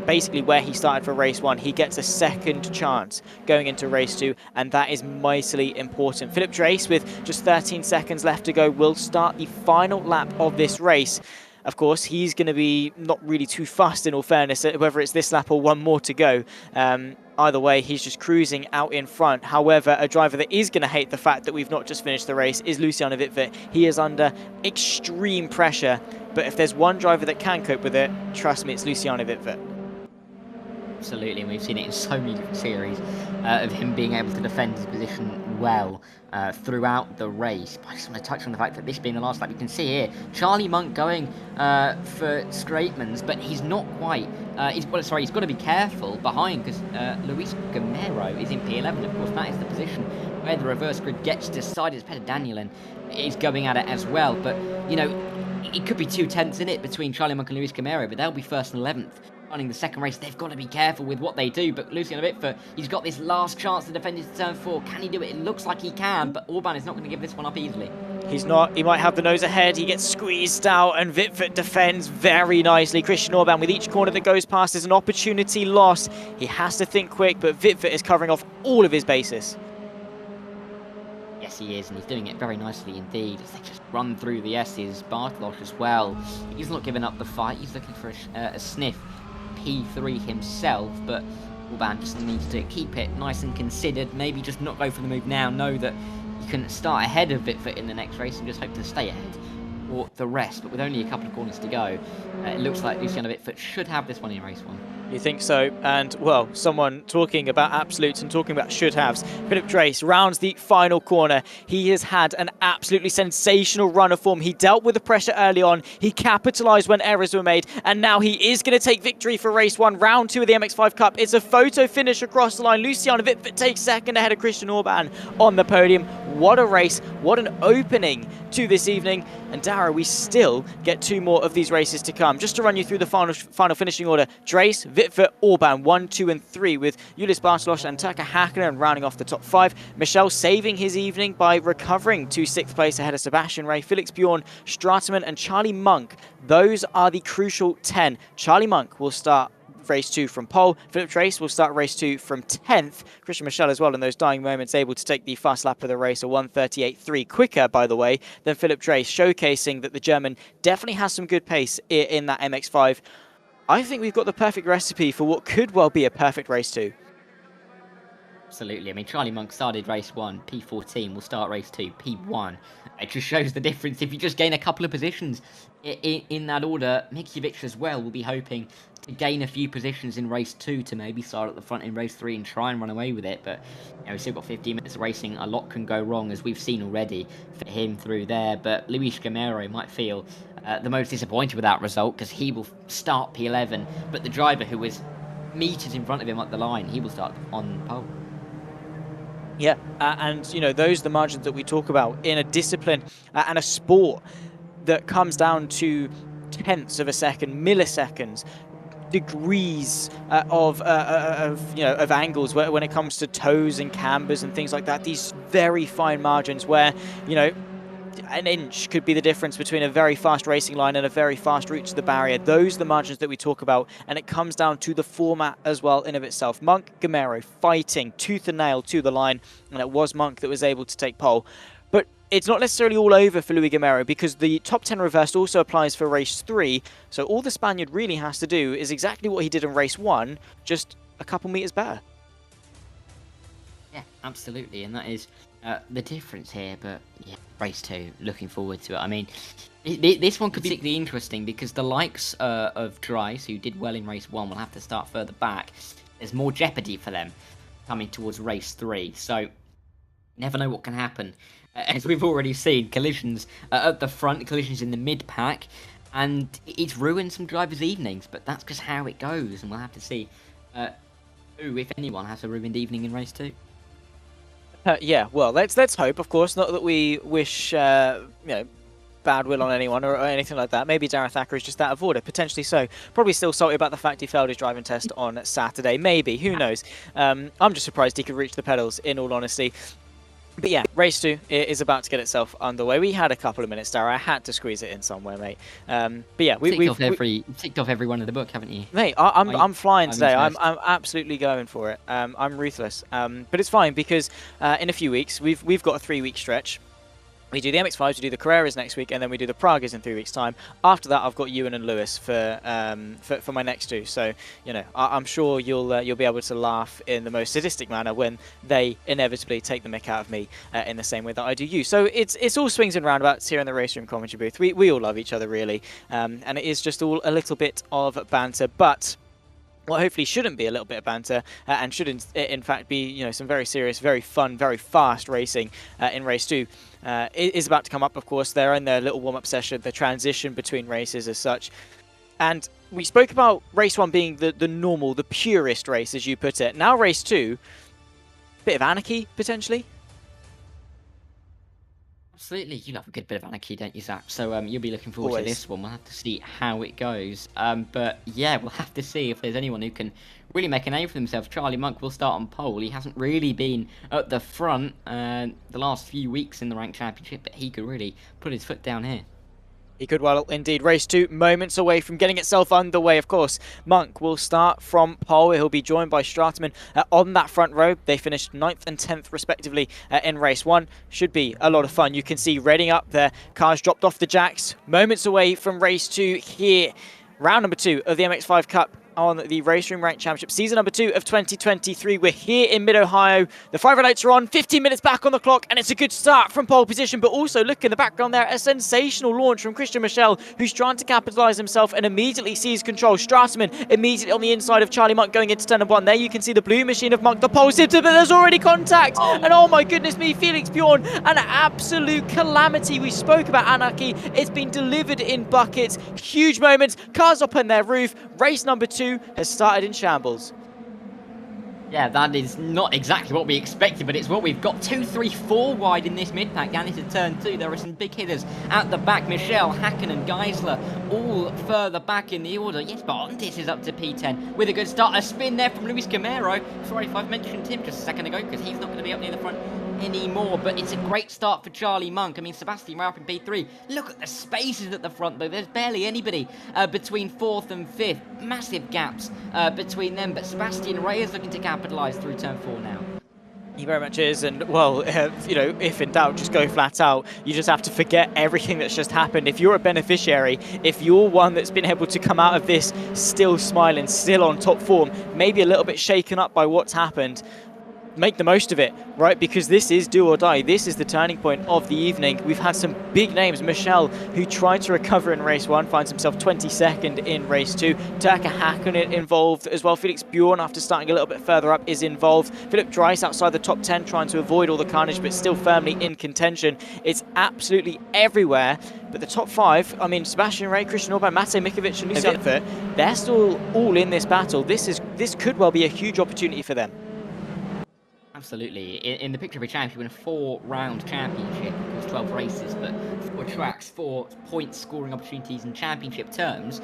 basically where he started for race 1. He gets a second chance going into race 2, and that is mightily important. Philip Drace, with just 13 seconds left to go, will start the final lap of this race. Of course, he's going to be not really too fussed, in all fairness, whether it's this lap or one more to go. Either way, he's just cruising out in front. However, a driver that is going to hate the fact that we've not just finished the race is Luciano Wittfurt. He is under extreme pressure, but if there's one driver that can cope with it, trust me, it's Luciano Wittfurt. Absolutely, and we've seen it in so many different series of him being able to defend his position well throughout the race. But I just want to touch on the fact that this being the last lap, you can see here Charlie Monk going for Straightmans, but he's not quite. He's got to be careful behind, because Luis Gamero is in P11. Of course, that is the position where the reverse grid gets decided. Peter Danielin is going at it as well, but it could be 2 tenths in it between Charlie Monk and Luis Gamero, but they'll be 1st and 11th. Running the second race, they've got to be careful with what they do, but Luciano Wittfurt, he's got this last chance to defend his turn 4. Can he do it? It looks like he can, but Orban is not going to give this one up easily. He's not. He might have the nose ahead. He gets squeezed out, and Wittfurt defends very nicely. Christian Orban, with each corner that goes past, is an opportunity lost. He has to think quick, but Wittfurt is covering off all of his bases. Yes, he is, and he's doing it very nicely indeed. As they just run through the S's. Bartosz as well. He's not giving up the fight. He's looking for a sniff. P3 himself, but Orban just needs to keep it nice and considered. Maybe just not go for the move now. Know that you can start ahead of Wittfurt in the next race and just hope to stay ahead for the rest. But with only a couple of corners to go, it looks like Luciano Wittfurt should have this one in race 1. You think so? And, well, someone talking about absolutes and talking about should-haves. Philip Drace rounds the final corner. He has had an absolutely sensational run of form. He dealt with the pressure early on. He capitalised when errors were made. And now he is going to take victory for race 1, round 2 of the MX-5 Cup. It's a photo finish across the line. Luciano Wittfurt takes second ahead of Christian Orban on the podium. What a race. What an opening to this evening. And Dara, we still get 2 more of these races to come. Just to run you through the final finishing order. Drace, Wittfurt, Orban 1, 2 and 3, with Julius Bartosz and Turka Hakkinen rounding off the top 5. Michel saving his evening by recovering to 6th place ahead of Sebastian Ray, Felix Bjorn, Strateman and Charlie Monk. Those are the crucial 10. Charlie Monk will start race 2 from pole. Philip Trace will start race 2 from 10th. Christian Michel as well in those dying moments able to take the fast lap of the race, a 1:38.3 quicker, by the way, than Philip Trace, showcasing that the German definitely has some good pace in that MX-5. I think we've got the perfect recipe for what could well be a perfect race 2. Absolutely. I mean, Charlie Monk started race 1, P14, will start race 2, P1. It just shows the difference. If you just gain a couple of positions in that order, Mikhcevic as well will be hoping to gain a few positions in race 2 to maybe start at the front in race 3 and try and run away with it. But, we've still got 15 minutes of racing. A lot can go wrong, as we've seen already for him through there. But Luis Gamero might feel the most disappointed with that result, because he will start P11. But the driver, who was meters in front of him up the line, he will start on pole. Yeah, and those are the margins that we talk about in a discipline and a sport that comes down to tenths of a second, milliseconds, degrees of angles when it comes to toes and cambers and things like that. These very fine margins where an inch could be the difference between a very fast racing line and a very fast route to the barrier. Those are the margins that we talk about, and it comes down to the format as well in of itself. Monk, Gamero fighting tooth and nail to the line, and it was Monk that was able to take pole. But it's not necessarily all over for Luis Gamero, because the top 10 reversed also applies for race 3, so all the Spaniard really has to do is exactly what he did in race 1, just a couple meters better. Yeah, absolutely, and that is the difference here. But yeah, race 2, looking forward to it. I mean, this one could be particularly interesting, because the likes of Dries, who did well in race 1, will have to start further back. There's more jeopardy for them coming towards race 3, so never know what can happen. As we've already seen, collisions at the front, collisions in the mid-pack, and it's ruined some drivers' evenings, but that's just how it goes, and we'll have to see who, if anyone, has a ruined evening in race 2. Yeah, well, let's hope, of course, not that we wish bad will on anyone or anything like that. Maybe Darren Thacker is just out of order, potentially so. Probably still salty about the fact he failed his driving test on Saturday. Maybe, who knows? I'm just surprised he could reach the pedals, in all honesty. But yeah, race 2 is about to get itself underway. We had a couple of minutes there. I had to squeeze it in somewhere, mate. But yeah, we've ticked off every one of the book, haven't you? Mate, I'm flying today. I'm absolutely going for it. I'm ruthless. But it's fine, because in a few weeks we've got a 3-week stretch. We do the MX-5s, we do the Carreras next week, and then we do the Pragas in 3 weeks' time. After that, I've got Ewan and Lewis for my next 2. So, I'm sure you'll be able to laugh in the most sadistic manner when they inevitably take the mick out of me in the same way that I do you. So it's all swings and roundabouts here in the RaceRoom commentary booth. We all love each other, really, and it is just all a little bit of banter, but what hopefully shouldn't be a little bit of banter and should in fact be some very serious, very fun, very fast racing in race 2 is about to come up. Of course, they're in their little warm-up session, the transition between races as such. And we spoke about race 1 being the normal, the purest race, as you put it. Now race 2, bit of anarchy potentially. Absolutely, you love a good bit of anarchy, don't you, Zach? So you'll be looking forward to this one. We'll have to see how it goes. But yeah, we'll have to see if there's anyone who can really make a name for themselves. Charlie Monk will start on pole. He hasn't really been at the front the last few weeks in the Ranked Championship, but he could really put his foot down here. He could well indeed. Race 2 moments away from getting itself underway, of course. Monk will start from pole. He'll be joined by Strateman on that front row. They finished 9th and 10th respectively in race 1. Should be a lot of fun. You can see Reading up there. Cars dropped off the jacks. Moments away from race 2 here. Round number 2 of the MX-5 Cup on the RaceRoom Ranked Championship, season number 2 of 2023. We're here in Mid-Ohio. The 5 lights are on, 15 minutes back on the clock, and it's a good start from pole position, but also look in the background there, a sensational launch from Christian Michel, who's trying to capitalise himself and immediately sees control. Strateman immediately on the inside of Charlie Monk going into turn number 1. There you can see the blue machine of Monk, the pole sitter, but there's already contact. And oh my goodness me, Felix Bjorn, an absolute calamity. We spoke about anarchy. It's been delivered in buckets. Huge moments. Cars up on their roof. Race number 2 has started in shambles. Yeah, that is not exactly what we expected, but it's what we've got. 2, 3, 4 wide in this mid-pack down into turn 2. There are some big hitters at the back. Michel, Hacken and Geisler all further back in the order. Yes, but Ontis is up to P10 with a good start. A spin there from Luis Gamero. Sorry if I've mentioned him just a second ago, because he's not going to be up near the front anymore, but it's a great start for Charlie Monk. I mean, Sebastian Ray up in P3. Look at the spaces at the front, though. There's barely anybody between 4th and 5th. Massive gaps between them, but Sebastian Ray is looking to capitalise through turn 4 now. He very much is, and well, you know, if in doubt, just go flat out. You just have to forget everything that's just happened. If you're a beneficiary, if you're one that's been able to come out of this still smiling, still on top form, maybe a little bit shaken up by what's happened, make the most of it, right? Because this is do or die. This is the turning point of the evening. We've had some big names. Michel, who tried to recover in race 1, finds himself 22nd in race 2. Turka Hakkinen involved as well. Felix Bjorn, after starting a little bit further up, is involved. Philip Dreiss outside the top 10, trying to avoid all the carnage, but still firmly in contention. It's absolutely everywhere. But the top 5, I mean, Sebastian Ray, Christian Orban, Matej Mikovic, and Lucian Fit, they're still all in this battle. This could well be a huge opportunity for them. Absolutely. In the picture of a champion, a 4-round championship, of course 12 races, but 4 tracks, 4 point scoring opportunities in championship terms,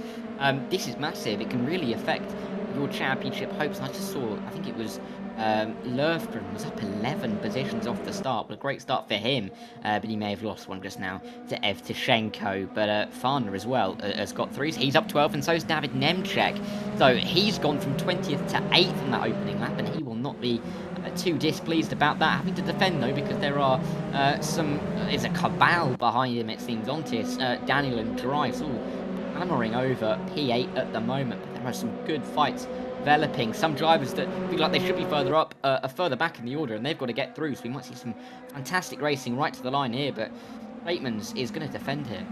this is massive. It can really affect your championship hopes. And I just saw, I think it was Löfgren was up 11 positions off the start. But a great start for him, but he may have lost one just now to Evtushenko. But Farner as well has got 3. So he's up 12, and so is David Nemchek. So he's gone from 20th to 8th in that opening lap, and he will not be too displeased about that. Having to defend though, because there are there's a cabal behind him, it seems. Ontis, Daniel and Drives all hammering over P8 at the moment, but there are some good fights developing. Some drivers that feel like they should be further up are further back in the order, and they've got to get through, so we might see some fantastic racing right to the line here, but Batemans is going to defend here.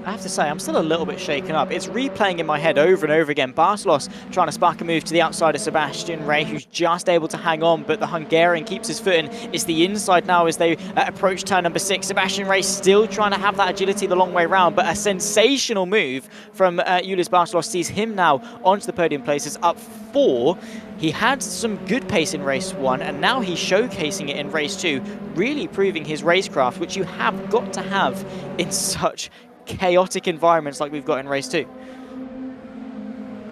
I have to say, I'm still a little bit shaken up. It's replaying in my head over and over again. Barcelos trying to spark a move to the outside of Sebastian Ray, who's just able to hang on, but the Hungarian keeps his foot in. It's the inside now as they approach turn number 6. Sebastian Ray still trying to have that agility the long way round, but a sensational move from Ulis Barcelos sees him now onto the podium places, up 4. He had some good pace in race 1, and now he's showcasing it in race 2, really proving his racecraft, which you have got to have in such chaotic environments like we've got in race 2.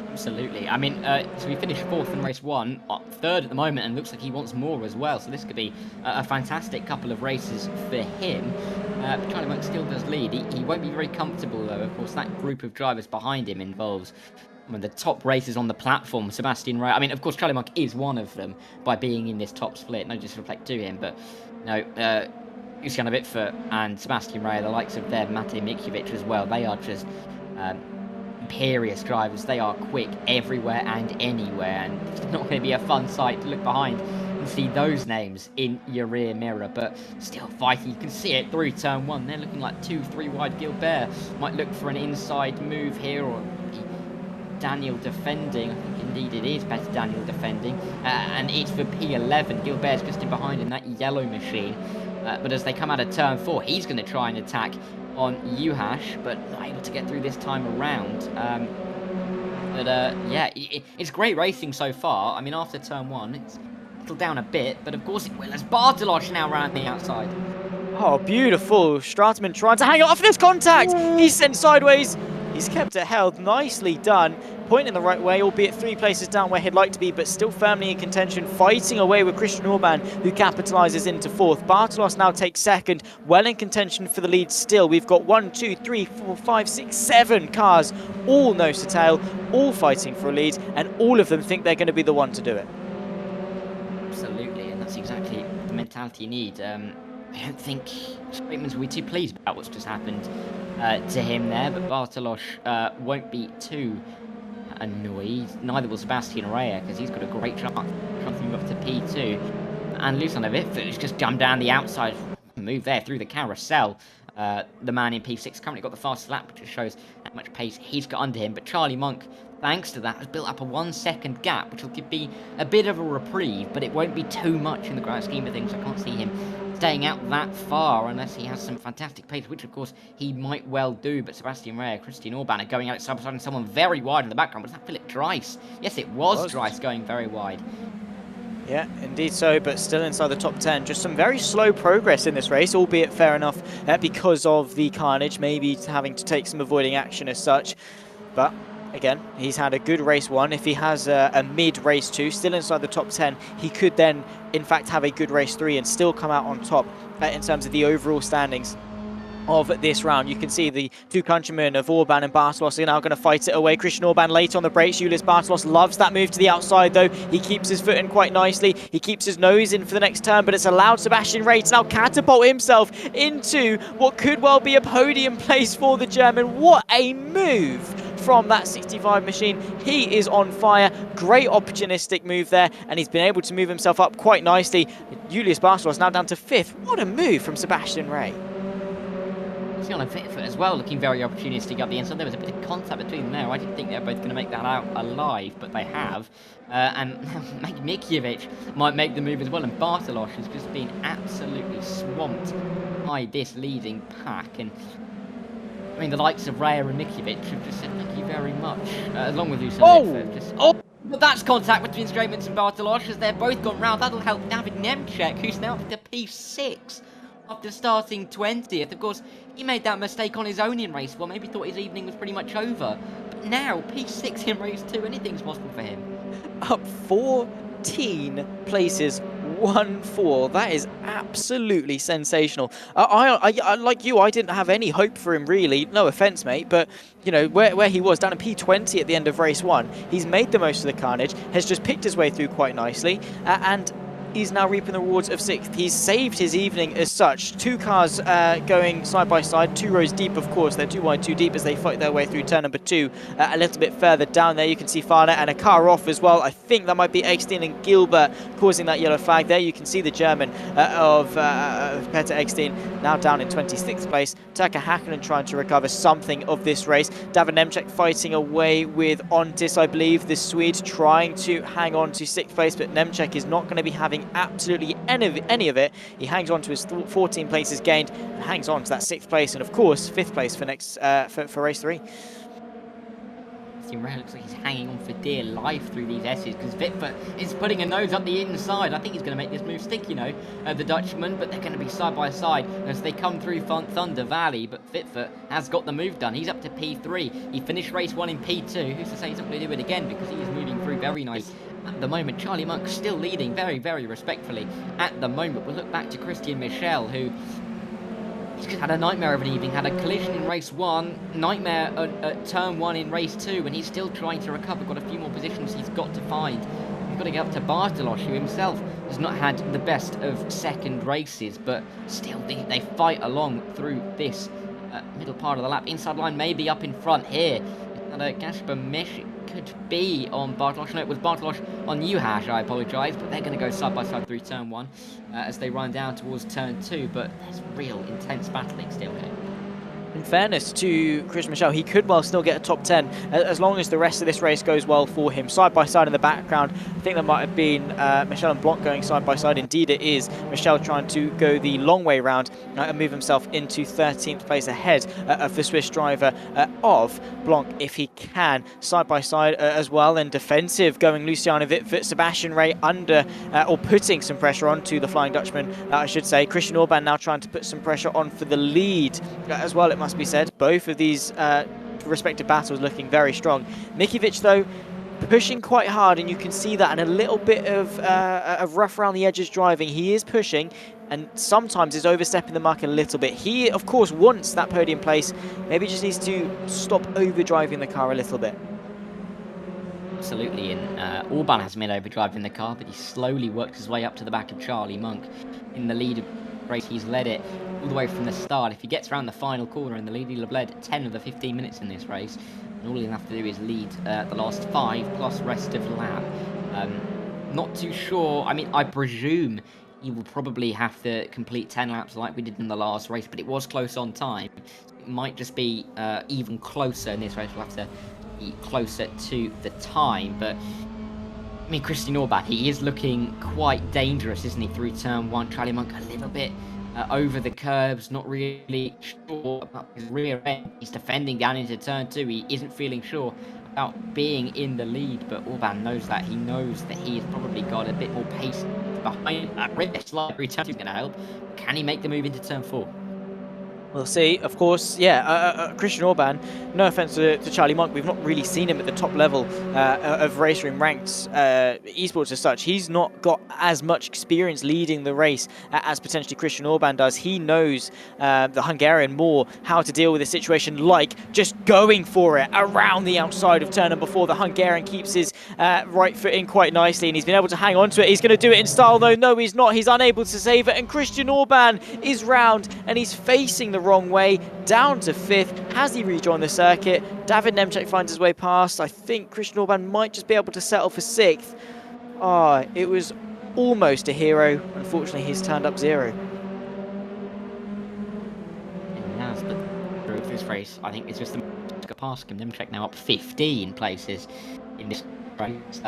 Absolutely. I mean, so we finished 4th in race 1, 3rd at the moment, and looks like he wants more as well. So this could be a fantastic couple of races for him. Charlie Monk still does lead. He won't be very comfortable though. Of course, that group of drivers behind him involves one of the top racers on the platform, Sebastian Ray. I mean, of course, Charlie Monk is one of them by being in this top split. No disrespect to him, but no. Lucian Vitfer and Sebastian Ray, the likes of them, Matej Mikovic as well, they are just imperious drivers. They are quick everywhere and anywhere, and it's not going to be a fun sight to look behind and see those names in your rear mirror, but still fighting. You can see it through turn 1. They're looking like 2-3 wide. Gilbert might look for an inside move here, or Daniel defending. I think indeed it is better Daniel defending, and it's for P11. Gilbert's just in behind in that yellow machine. But as they come out of turn 4, he's going to try and attack on Juhas, but not able to get through this time around. Yeah, it's great racing so far. I mean, after turn 1, it's settled down a bit, but of course it will as Bartolos now around the outside. Oh, beautiful. Stratman trying to hang off this contact. He's sent sideways. He's kept it held. Nicely done. Point in the right way, albeit 3 places down where he'd like to be, but still firmly in contention, fighting away with Christian Orban, who capitalises into 4th. Bartolos now takes 2nd, well in contention for the lead still. We've got 1, 2, 3, 4, 5, 6, 7 cars, all nose to tail, all fighting for a lead, and all of them think they're going to be the one to do it. Absolutely, and that's exactly the mentality you need. I don't think Batemans will be too pleased about what's just happened to him there, but Bartolos won't be too annoyed. Neither will Sebastian Ray, because he's got a great chance to move up to P2. And Lucian Vitfer just jumped down the outside, move there through the carousel. The man in P6 currently got the fastest lap, which just shows how much pace he's got under him. But Charlie Monk, thanks to that, has built up a 1-second gap, which will be a bit of a reprieve, but it won't be too much in the grand scheme of things. I can't see him staying out that far unless he has some fantastic pace, which of course he might well do. But Sebastian Ray, Christian Orban are going out side by side, and someone very wide in the background. Was that Philip Dreiss? Yes, it was Dreiss going very wide. Yeah, indeed so, but still inside the top 10. Just some very slow progress in this race, albeit fair enough because of the carnage, maybe having to take some avoiding action as such. But again, he's had a good race 1. If he has a mid race 2, still inside the top 10, he could then, in fact, have a good race 3 and still come out on top in terms of the overall standings of this round. You can see the two countrymen of Orban and Bartolos are now going to fight it away. Christian Orban late on the brakes. Julius Bartolos loves that move to the outside, though. He keeps his foot in quite nicely. He keeps his nose in for the next turn, but it's allowed Sebastian Rey to now catapult himself into what could well be a podium place for the German. What a move from that 65 machine. He is on fire. Great opportunistic move there, and he's been able to move himself up quite nicely. Julius Bartolos now down to 5th. What a move from Sebastian Rey. On a bit of it as well, looking very opportunistic up the inside. There was a bit of contact between them there. I didn't think they were both going to make that out alive, but they have. And Mikiewicz might make the move as well, and Bartolos has just been absolutely swamped by this leading pack. And I mean, the likes of Raya and Mikiewicz have just said thank you very much, along with Lusa. But that's contact between Straitmans and Bartolos as they're both gone round. That'll help David Nemček, who's now up to P6. After starting 20th, of course, he made that mistake on his own in race 1. Maybe thought his evening was pretty much over. But now, P6 in race 2, anything's possible for him. Up 14 places, 1-4. That is absolutely sensational. I like you, I didn't have any hope for him, really. No offence, mate, but you know, where he was, down at P20 at the end of race 1, he's made the most of the carnage, has just picked his way through quite nicely, and he's now reaping the rewards of 6th. He's saved his evening as such. Two cars going side by side, 2 rows deep, of course. They're 2 wide, 2 deep as they fight their way through turn number 2. A little bit further down there, you can see Farner and a car off as well. I think that might be Eckstein and Gilbert causing that yellow flag there. You can see the German of Peter Eckstein now down in 26th place. Turka Hakkinen trying to recover something of this race. David Nemček fighting away with Ontis, I believe. The Swede trying to hang on to 6th place, but Nemček is not going to be having absolutely any of it. He hangs on to his 14 places gained and hangs on to that 6th place, and of course 5th place for next for race 3. Ray looks like he's hanging on for dear life through these S's because Vitford is putting a nose up the inside. I think he's going to make this move stick, you know, the Dutchman, but they're going to be side by side as they come through Thunder Valley. But Vitford has got the move done. He's up to P3. He finished race 1 in P2. Who's to say he's not going to do it again because he is moving through very nice. At the moment, Charlie Monk still leading very, very respectfully. At the moment, we'll look back to Christian Michel, who he's just had a nightmare of an evening, had a collision in race 1, nightmare at turn 1 in race 2, and he's still trying to recover. Got a few more positions he's got to find. We've got to get up to Bartolos, who himself has not had the best of second races, but still they fight along through this middle part of the lap. Inside line maybe up in front here. Gasper Mish could be on Bartolos. No, it was Bartolos on Juhász, I apologise, but they're going to go side by side through turn 1 as they run down towards turn 2, but there's real intense battling still here. In fairness to Christian Michel, he could well still get a top 10 as long as the rest of this race goes well for him. Side by side in the background, I think that might have been Michel and Blanc going side by side. Indeed it is. Michel trying to go the long way round and move himself into 13th place ahead of the Swiss driver of Blanc if he can. Side by side as well, and defensive going Luciano Vitfurt, Sebastian Rey under or putting some pressure onto the Flying Dutchman, I should say. Christian Orban now trying to put some pressure on for the lead as well, it must be said. Both of these respective battles looking very strong. Mikiewicz though pushing quite hard, and you can see that, and a little bit of rough around the edges driving. He is pushing and sometimes is overstepping the mark a little bit. He of course wants that podium place, maybe just needs to stop overdriving the car a little bit. Absolutely, and Orban has been overdriving the car, but he slowly worked his way up to the back of Charlie Monk in the lead of race. He's led it all the way from the start. If he gets around the final corner in the lead, he'll have led 10 of the 15 minutes in this race, and all he'll have to do is lead the last 5 plus rest of lap. Not too sure. I mean, I presume he will probably have to complete 10 laps like we did in the last race, but it was close on time. It might just be even closer in this race. We'll have to be closer to the time, but I mean, Christian Orban, he is looking quite dangerous, isn't he, through turn 1. Charlie Monk a little bit over the curbs, not really sure about his rear end. He's defending down into turn 2. He isn't feeling sure about being in the lead, but Orban knows that. He knows that he has probably got a bit more pace behind that rear. Slight return is going to help. Can he make the move into turn 4? We'll see, of course. Yeah, Christian Orban, no offense to Charlie Monk, we've not really seen him at the top level of RaceRoom ranked esports as such. He's not got as much experience leading the race as potentially Christian Orban does. He knows the Hungarian more how to deal with a situation like just going for it around the outside of turn number 4. The Hungarian keeps his right foot in quite nicely, and he's been able to hang on to it. He's going to do it in style, though. No, he's not. He's unable to save it, and Christian Orban is round, and he's facing the wrong way, down to 5th. Has he rejoined the circuit? David Nemchek finds his way past. I think Christian Orban might just be able to settle for 6th. It was almost a hero. Unfortunately, he's turned up 0. Yes, but through this race, I think it's just the past him. Nemchek now up 15 places in this race.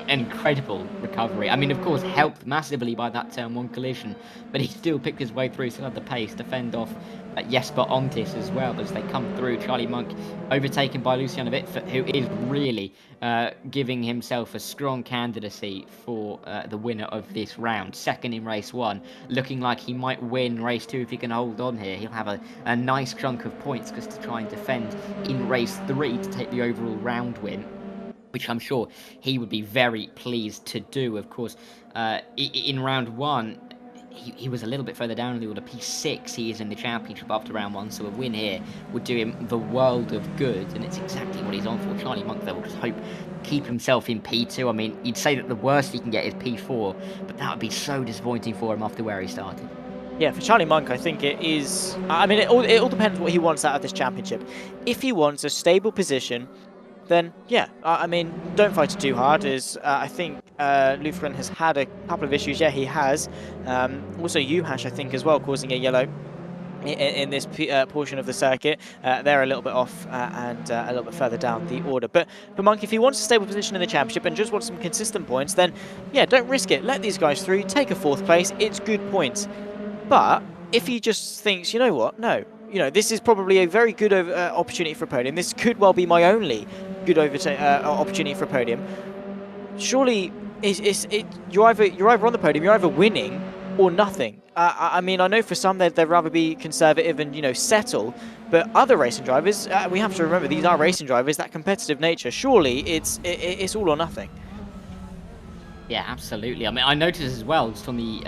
Incredible recovery. I mean, of course, helped massively by that turn 1 collision, but he still picked his way through, still had the pace to fend off Jesper Ontis as well as they come through. Charlie Monk overtaken by Luciano Wittfurt, who is really giving himself a strong candidacy for the winner of this round. Second in race 1, looking like he might win race 2 if he can hold on here. He'll have a nice chunk of points just to try and defend in race 3 to take the overall round win, which I'm sure he would be very pleased to do. Of course, in round 1, he was a little bit further down in the order. P6 he is in the championship after round 1, so a win here would do him the world of good, and it's exactly what he's on for. Charlie Monk, though, will just hope keep himself in P2. I mean, you'd say that the worst he can get is P4, but that would be so disappointing for him after where he started. Yeah, for Charlie Monk, I think it is... I mean, it all depends what he wants out of this championship. If he wants a stable position, then yeah, I mean, don't fight it too hard. I think Lutheran has had a couple of issues. Yeah, he has. Also, Uhash, I think, as well, causing a yellow in this portion of the circuit. They're a little bit off and a little bit further down the order. But for Monk, if he wants a stable position in the championship and just wants some consistent points, then yeah, don't risk it. Let these guys through. Take a 4th place. It's good points. But if he just thinks, you know what, no, this is probably a very good opportunity for a podium. This could well be my only good opportunity for a podium. Surely, you're either on the podium, you're either winning or nothing. I mean, I know for some they'd rather be conservative and settle, but other racing drivers, we have to remember these are racing drivers. That competitive nature. Surely, it's all or nothing. Yeah, absolutely. I mean, I noticed as well just on the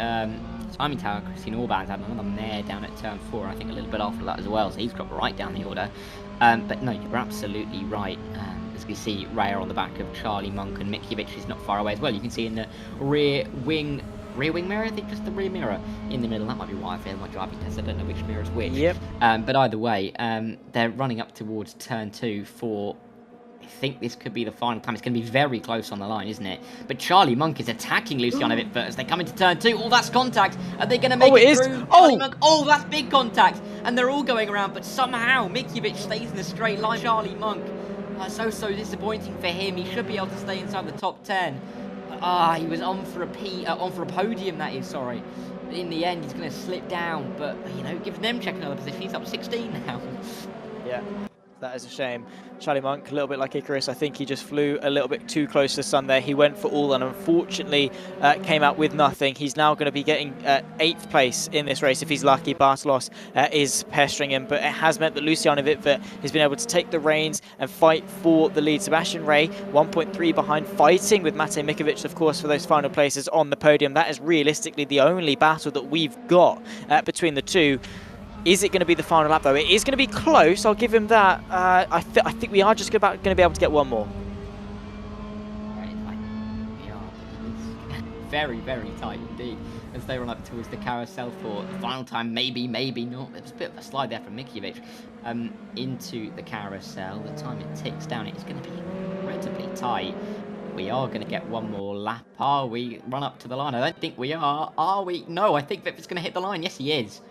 timing tower, Christian Orban's had another mare down at turn 4, I think a little bit after that as well, so he's dropped right down the order. But no, you're absolutely right. As we see, Raya on the back of Charlie Monk, and Mikiewicz is not far away as well. You can see in the rear wing mirror, I think just the rear mirror in the middle. That might be why I failed my driving test. I don't know which mirror is which. Yep. But either way, they're running up towards turn 2 for... I think this could be the final time. It's going to be very close on the line, isn't it? But Charlie Monk is attacking Luciano Wittfurt as they come into turn 2. Oh, that's contact. Are they going to make it through? Charlie Monk. Oh, that's big contact. And they're all going around, but somehow Mikiewicz stays in the straight line. Charlie Monk, so disappointing for him. He should be able to stay inside the top 10. He was on for a podium, that is, sorry. But in the end, he's going to slip down. But, give Nemchek another position. He's up 16 now. Yeah. That is a shame. Charlie Monk, a little bit like Icarus, I think he just flew a little bit too close to the sun there. He went for all and unfortunately came out with nothing. He's now going to be getting 8th place in this race if he's lucky. Bartalos is pestering him, but it has meant that Luciano Wittfurt has been able to take the reins and fight for the lead. Sebastian Ray, 1.3 behind, fighting with Matej Mikiewicz, of course, for those final places on the podium. That is realistically the only battle that we've got between the two. Is it going to be the final lap, though? It is going to be close, I'll give him that. I think we are just going to be able to get one more. Very, very tight indeed as they run up towards the carousel for the final time. Maybe not. There's a bit of a slide there from Mikiewicz into the carousel. The time it ticks down, it's going to be incredibly tight. We are going to get one more lap. Are we? Run up to the line. I don't think we are. Are we? No, I think Wittfurt's going to hit the line. Yes, he is.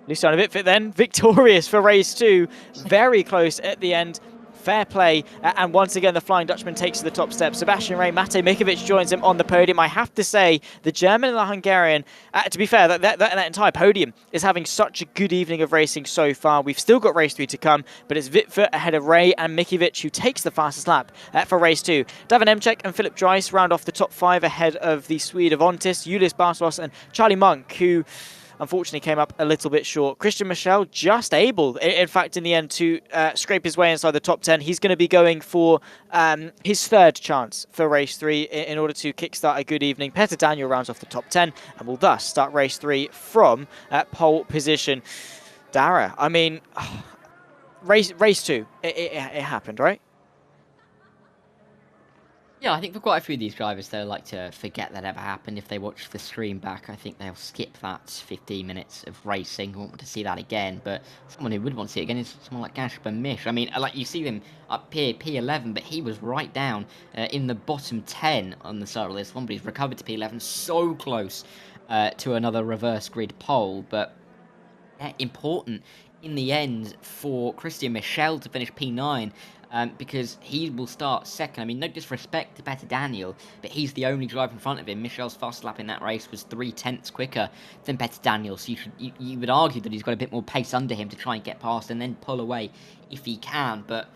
Luciano Wittfurt then, victorious for race 2. Very close at the end. Fair play. And once again, the Flying Dutchman takes to the top step. Sebastian Ray, Matej Mikiewicz joins him on the podium. I have to say, the German and the Hungarian, to be fair, that entire podium is having such a good evening of racing so far. We've still got race 3 to come, but it's Wittfurt ahead of Ray and Mikiewicz, who takes the fastest lap for race 2. David Nemchek and Philip Dreiss round off the top 5 ahead of the Swede of Ontis, Julius Bartalos and Charlie Monk, who... unfortunately came up a little bit short. Christian Michel just able, in fact, in the end, to scrape his way inside the top 10. He's going to be going for his third chance for race 3 in order to kickstart a good evening. Petter Daniel rounds off the top 10 and will thus start race 3 from pole position. Dara, I mean, race 2, it happened, right? Yeah, I think for quite a few of these drivers, they'll like to forget that ever happened. If they watch the stream back, I think they'll skip that 15 minutes of racing. Won't want to see that again. But someone who would want to see it again is someone like Gasper Mish. I mean, like you see them up here, P11, but he was right down in the bottom 10 on the start of the list. One, but he's recovered to P11, so close to another reverse grid pole. But yeah, important in the end for Christian Michel to finish P9. Because he will start second. I mean, no disrespect to Petter Daniel, but he's the only driver in front of him. Michel's fast lap in that race was 0.3 quicker than Petter Daniel, so you would argue that he's got a bit more pace under him to try and get past and then pull away if he can, but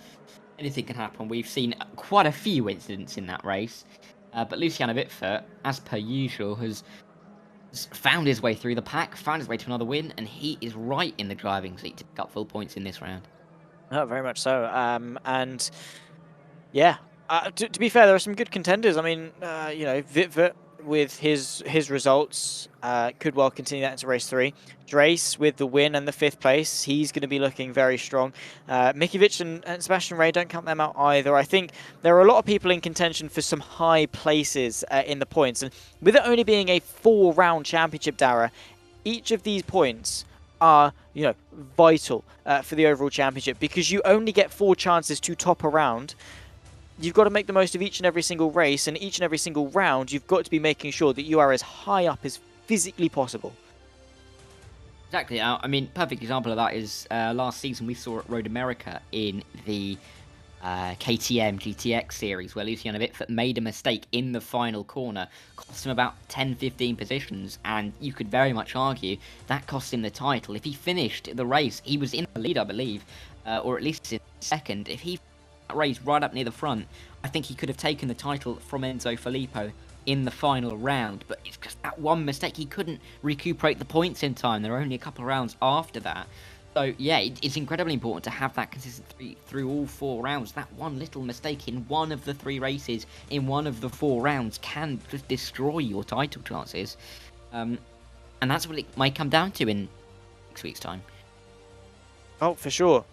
anything can happen. We've seen quite a few incidents in that race, but Luciano Bitfert, as per usual, has found his way through the pack, found his way to another win, and he is right in the driving seat to pick up full points in this round. Oh, very much so. And yeah, to be fair, there are some good contenders. I mean, you know, Vitvert with his results could well continue that into race 3. Drace with the win and the 5th place, he's going to be looking very strong. Mikiewicz and Sebastian Ray, don't count them out either. I think there are a lot of people in contention for some high places in the points. And with it only being a 4-round championship, Dara, each of these points are, you know, vital for the overall championship, because you only get 4 chances to top a round. You've got to make the most of each and every single race, and each and every single round you've got to be making sure that you are as high up as physically possible. Exactly. I mean, perfect example of that is last season we saw at Road America in the KTM GTX series, where Luciano Bitfert made a mistake in the final corner, cost him about 10-15 positions, and you could very much argue that cost him the title. If he finished the race, he was in the lead, I believe, or at least in second. If he race right up near the front, I think he could have taken the title from Enzo Filippo in the final round, but it's just that one mistake. He couldn't recuperate the points in time. There were only a couple of rounds after that. So yeah, it's incredibly important to have that consistency through all 4 rounds. That one little mistake in one of the 3 races, in one of the 4 rounds, can just destroy your title chances. And that's what it might come down to in next week's time. Oh, for sure.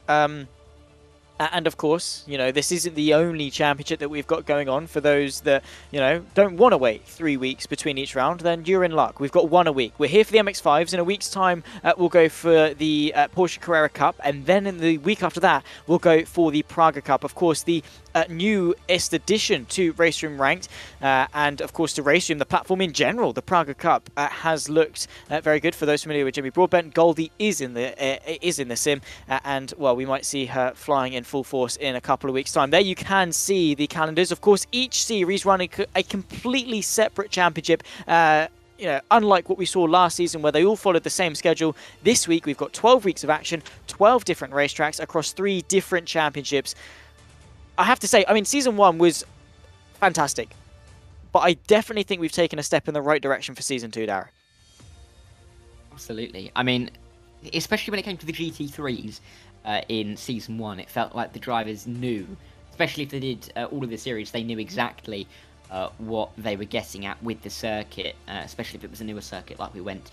And of course, you know, this isn't the only championship that we've got going on. For those that, you know, don't want to wait 3 weeks between each round, then you're in luck. We've got 1 a week. We're here for the MX-5s. In a week's time, we'll go for the Porsche Carrera Cup. And then in the week after that, we'll go for the Praga Cup. Of course, the newest addition to RaceRoom Ranked, and of course to RaceRoom, the platform in general. The Praga Cup has looked very good. For those familiar with Jimmy Broadbent, Goldie is in the sim, and well, we might see her flying in full force in a couple of weeks' time. There you can see the calendars. Of course, each series running a completely separate championship. You know, unlike what we saw last season where they all followed the same schedule, this week we've got 12 weeks of action, 12 different racetracks across 3 different championships. I have to say, I mean, Season 1 was fantastic, but I definitely think we've taken a step in the right direction for Season 2, Dara. Absolutely. I mean, especially when it came to the GT3s in Season 1, it felt like the drivers knew, especially if they did all of the series, they knew exactly what they were getting at with the circuit, especially if it was a newer circuit like we went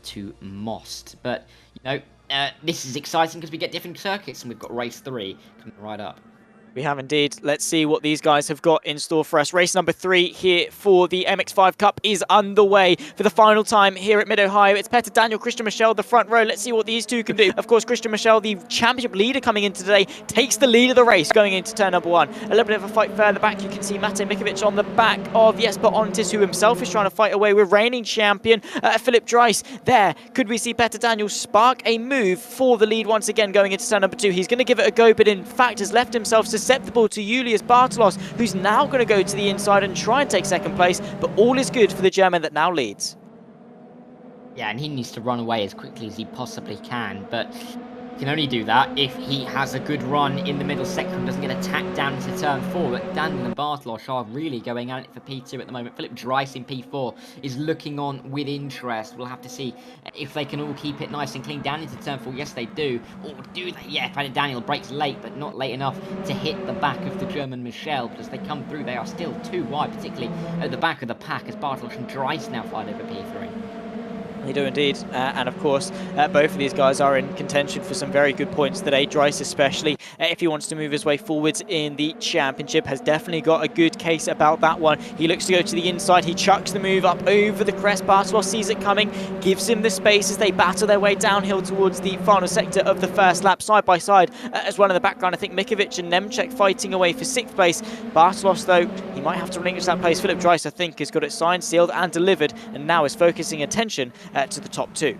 to Most. But, you know, this is exciting because we get different circuits, and we've got Race 3 coming right up. We have indeed. Let's see what these guys have got in store for us. Race number 3 here for the MX-5 Cup is underway for the final time here at Mid-Ohio. It's Petter Daniel, Christian Michel, the front row. Let's see what these two can do. Of course, Christian Michel, the championship leader coming into today, takes the lead of the race going into turn number 1. A little bit of a fight further back. You can see Mate Mikiewicz on the back of Jesper Ontis, who himself is trying to fight away with reigning champion Philip Dries. There, could we see Petter Daniel spark a move for the lead once again going into turn number 2? He's going to give it a go, but in fact has left himself susceptible to Julius Bartolos, who's now going to go to the inside and try and take second place, but all is good for the German that now leads. Yeah, and he needs to run away as quickly as he possibly can, but Can only do that if he has a good run in the middle section, doesn't get attacked down into turn 4. But Daniel and Bartolosh are really going at it for P2 at the moment. Philip Dreiss in P4 is looking on with interest. We'll have to see if they can all keep it nice and clean down into turn 4. Yes, they do. Or do they? Yeah, Daniel breaks late, but not late enough to hit the back of the German Michel. But as they come through, they are still too wide, particularly at the back of the pack, as Bartolosh and Dreiss now fight over P3. They do indeed, and of course both of these guys are in contention for some very good points today. Dreiss especially, if he wants to move his way forwards in the championship, has definitely got a good case about that one. He looks to go to the inside, he chucks the move up over the crest. Bartolosh sees it coming, gives him the space as they battle their way downhill towards the final sector of the first lap, side by side as well in the background. I think Mikovic and Nemchek fighting away for 6th place. Bartolosh, though, he might have to relinquish that place. Philip Dreiss, I think, has got it signed, sealed and delivered, and now is focusing attention to the top 2.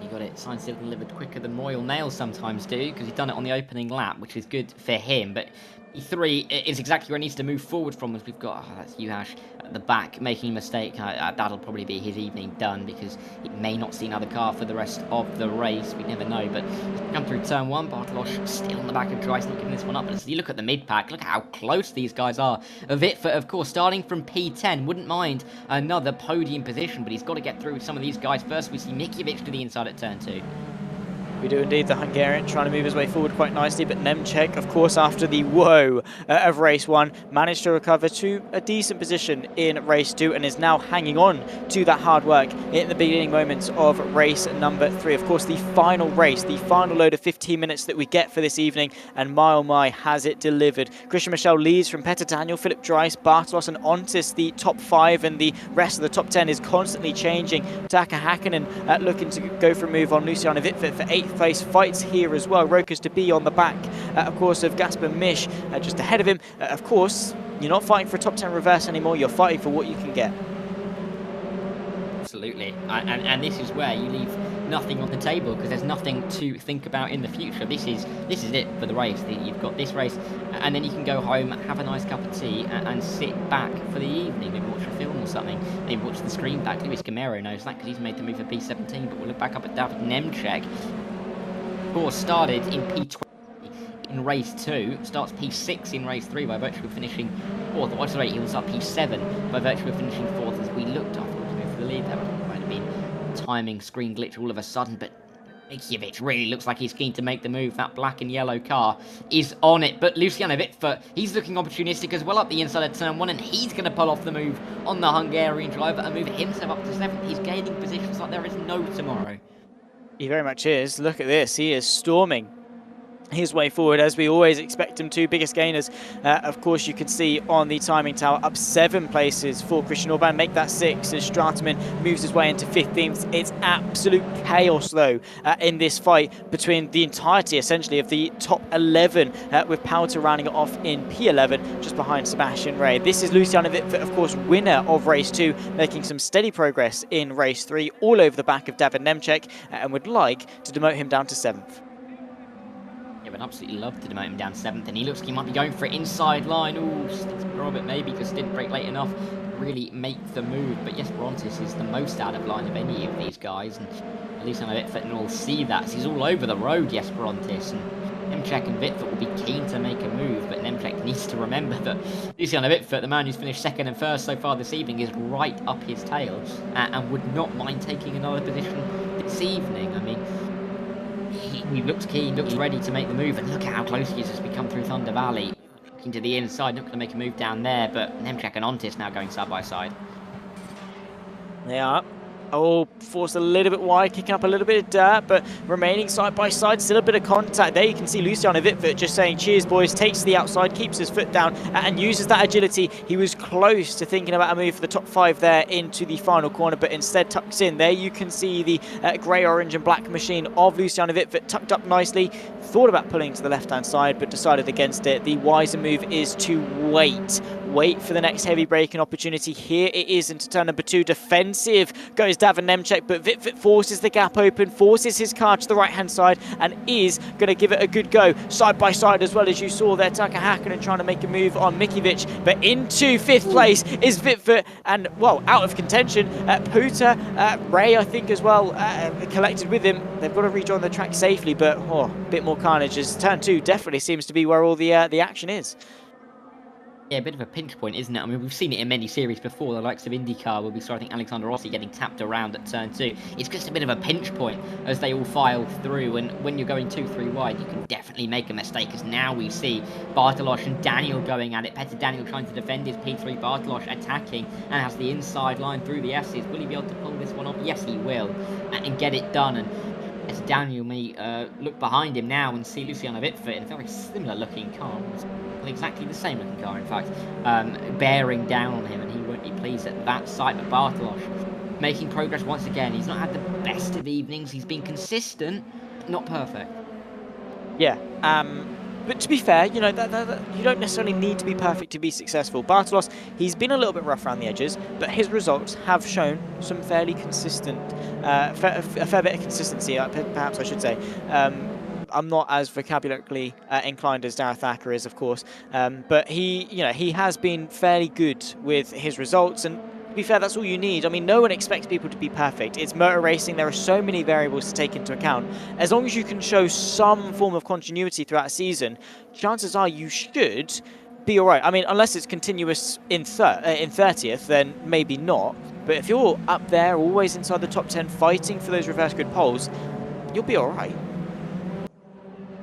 He got it signed, sealed and delivered quicker than Royal Nails sometimes do, because he's done it on the opening lap, which is good for him. But E3 is exactly where he needs to move forward from, as we've got, that's Juhas at the back making a mistake. That'll probably be his evening done, because he may not see another car for the rest of the race. We never know, but come through turn 1, Bartolosh still on the back of Dreiss, not giving this one up. But as you look at the mid-pack, look how close these guys are. Vitfort, of course, starting from P10, wouldn't mind another podium position, but he's got to get through with some of these guys first. We see Mikovic to the inside at turn 2. We do indeed, the Hungarian trying to move his way forward quite nicely, but Nemchek, of course, after the woe of race 1, managed to recover to a decent position in race 2 and is now hanging on to that hard work in the beginning moments of race number 3. Of course, the final race, the final load of 15 minutes that we get for this evening, and my oh my, has it delivered. Christian Michel leads from Petter Daniel, Philip Dreiss, Bartolosh and Ontis, the top 5, and the rest of the top 10 is constantly changing. Taka Hakkinen looking to go for a move on Luciano Vitfort for 8th place, fights here as well. Rokas to be on the back, of course, of Gasper Misch just ahead of him. Of course, you're not fighting for a top 10 reverse anymore, you're fighting for what you can get. Absolutely, and this is where you leave nothing on the table, because there's nothing to think about in the future. This is it for the race. You've got this race, and then you can go home, have a nice cup of tea, and sit back for the evening, maybe watch a film or something, maybe watch the screen back. Luis Camero knows that, because he's made the move for P17, but we'll look back up at David Nemchek. Of course, started in P20 in race 2, starts P6 in race 3 by virtue of finishing 4th. What's the rate? He was up P7 by virtue of finishing 4th as we looked after the lead. That might have been timing screen glitch all of a sudden, but Mikovic really looks like he's keen to make the move. That black and yellow car is on it, but Luciano Vitfort, he's looking opportunistic as well up the inside of turn 1, and he's going to pull off the move on the Hungarian driver and move himself up to 7th. He's gaining positions like there is no tomorrow. He very much is. Look at this. He is storming his way forward, as we always expect him to. Biggest gainers, of course, you can see on the timing tower, up 7 places for Christian Orban, make that 6 as Strateman moves his way into 15th. It's absolute chaos, though, in this fight between the entirety, essentially, of the top 11, with Pauter rounding it off in P11, just behind Sebastian Ray. This is Luciano Vitfort, of course, winner of race 2, making some steady progress in race 3, all over the back of David Nemchek, and would like to demote him down to 7th. Yeah, would absolutely love to demote him down 7th, and he looks like he might be going for it inside line. Ooh, sticks Robert maybe, because didn't break late enough to really make the move. But yes, Brontis is the most out of line of any of these guys, and at least I'm a Vitfort and all see that. So he's all over the road, yes, Brontis, and Nemchek and Vitfort will be keen to make a move, but Nemchek needs to remember that Luciano Vitfort, the man who's finished 2nd and 1st so far this evening, is right up his tail, and would not mind taking another position this evening. I mean, he looks keen, looks ready to make the move, and look at how close he is as we come through Thunder Valley. Looking to the inside, not going to make a move down there, but Nemchek and Ontis now going side by side. They are. Oh, forced a little bit wide, kicking up a little bit of dirt, but remaining side by side, still a bit of contact. There you can see Luciano Vitfort just saying, cheers boys, takes to the outside, keeps his foot down, and uses that agility. He was close to thinking about a move for the top 5 there into the final corner, but instead tucks in. There you can see the grey, orange and black machine of Luciano Vitfort tucked up nicely. Thought about pulling to the left-hand side, but decided against it. The wiser move is to wait wait for the next heavy braking opportunity. Here it is into turn number 2. Defensive goes Davin Nemchek, but Vitvit forces the gap open, forces his car to the right-hand side, and is going to give it a good go. Side by side as well, as you saw there, Taka Hakkinen trying to make a move on Mikiewicz, but into 5th place is Vitvit, and, well, out of contention, Puta, Ray, I think, as well, collected with him. They've got to rejoin the track safely, but a bit more carnage, as turn 2 definitely seems to be where all the action is. Yeah, a bit of a pinch point, isn't it? I mean, we've seen it in many series before, the likes of IndyCar, where we saw, I think, Alexander Rossi getting tapped around at turn 2. It's just a bit of a pinch point as they all file through, and when you're going 2-3 wide, you can definitely make a mistake, as now we see Bartolosz and Daniel going at it. Petter Daniel trying to defend his P3, Bartolosz attacking, and has the inside line through the S's. Will he be able to pull this one off? Yes, he will, and get it done. And as Daniel may look behind him now and see Luciano Vitvit in a very similar looking car, exactly the same looking car in fact, bearing down on him, and he won't be pleased at that sight. But Bartolosz making progress once again. He's not had the best of evenings, he's been consistent, not perfect. Yeah, but to be fair, you know, you don't necessarily need to be perfect to be successful. Bartolosz, he's been a little bit rough around the edges, but his results have shown some fairly consistent, a fair bit of consistency, perhaps I should say. I'm not as vocabulary inclined as Dareth Thacker is, of course, but he has been fairly good with his results, and to be fair, that's all you need. I mean, no one expects people to be perfect. It's motor racing. There are so many variables to take into account. As long as you can show some form of continuity throughout a season, chances are you should be all right. I mean, unless it's continuous in 30th, then maybe not. But if you're up there, always inside the top 10, fighting for those reverse grid poles, you'll be all right.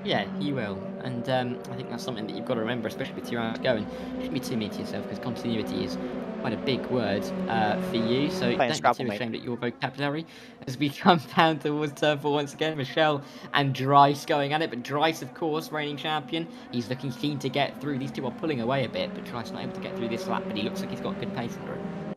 Yeah, you will, and I think that's something that you've got to remember, especially with 2 rounds going. You shouldn't be too mean to yourself, because continuity is quite a big word for you, so don't be too ashamed at your vocabulary. As we come down towards turn 4 once again, Michelle and Dries going at it, but Dries, of course, reigning champion, he's looking keen to get through. These two are pulling away a bit, but Dries not able to get through this lap, but he looks like he's got good pace under him.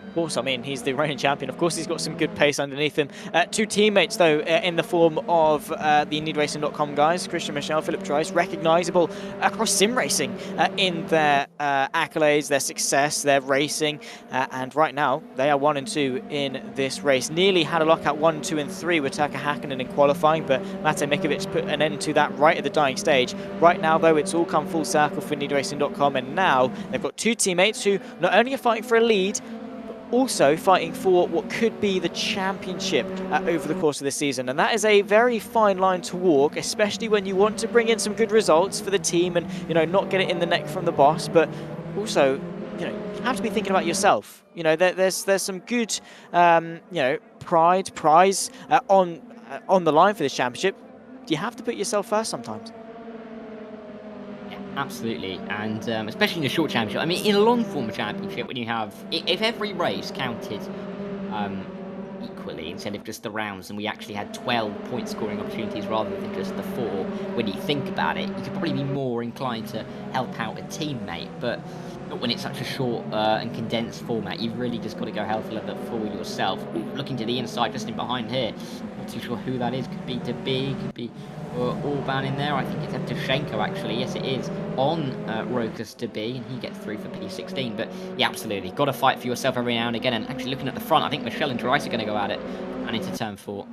Of course, I mean, he's the reigning champion. Of course, he's got some good pace underneath him. 2 teammates, though, in the form of the IndyRacing.com guys, Christian Michel, Philip Dries, recognisable across sim racing in their accolades, their success, their racing. And right now, they are 1 and 2 in this race. Nearly had a lockout 1, 2 and 3 with Taka Hakkinen in qualifying, but Mate Mikiewicz put an end to that right at the dying stage. Right now, though, it's all come full circle for IndyRacing.com, and now they've got 2 teammates who not only are fighting for a lead, also fighting for what could be the championship over the course of this season. And that is a very fine line to walk, especially when you want to bring in some good results for the team and, you know, not get it in the neck from the boss, but also, you know, you have to be thinking about yourself. You know, there's some good, you know, prize on the line for this championship. You have to put yourself first sometimes. Absolutely, and especially in a short championship. I mean, in a long form championship, when you have, if every race counted equally instead of just the rounds, and we actually had 12 point scoring opportunities rather than just the 4, when you think about it, you could probably be more inclined to help out a teammate, but not when it's such a short and condensed format. You've really just got to go hell for leather for yourself. Looking to the inside, just in behind here, not too sure who that is. Could be Debee, could be Orban in there. I think it's Evtushenko actually. Yes, it is on Rokas Debee, and he gets through for P16. But yeah, absolutely, got to fight for yourself every now and again. And actually, looking at the front, I think Michelle and Dries are going to go at it and into turn 4.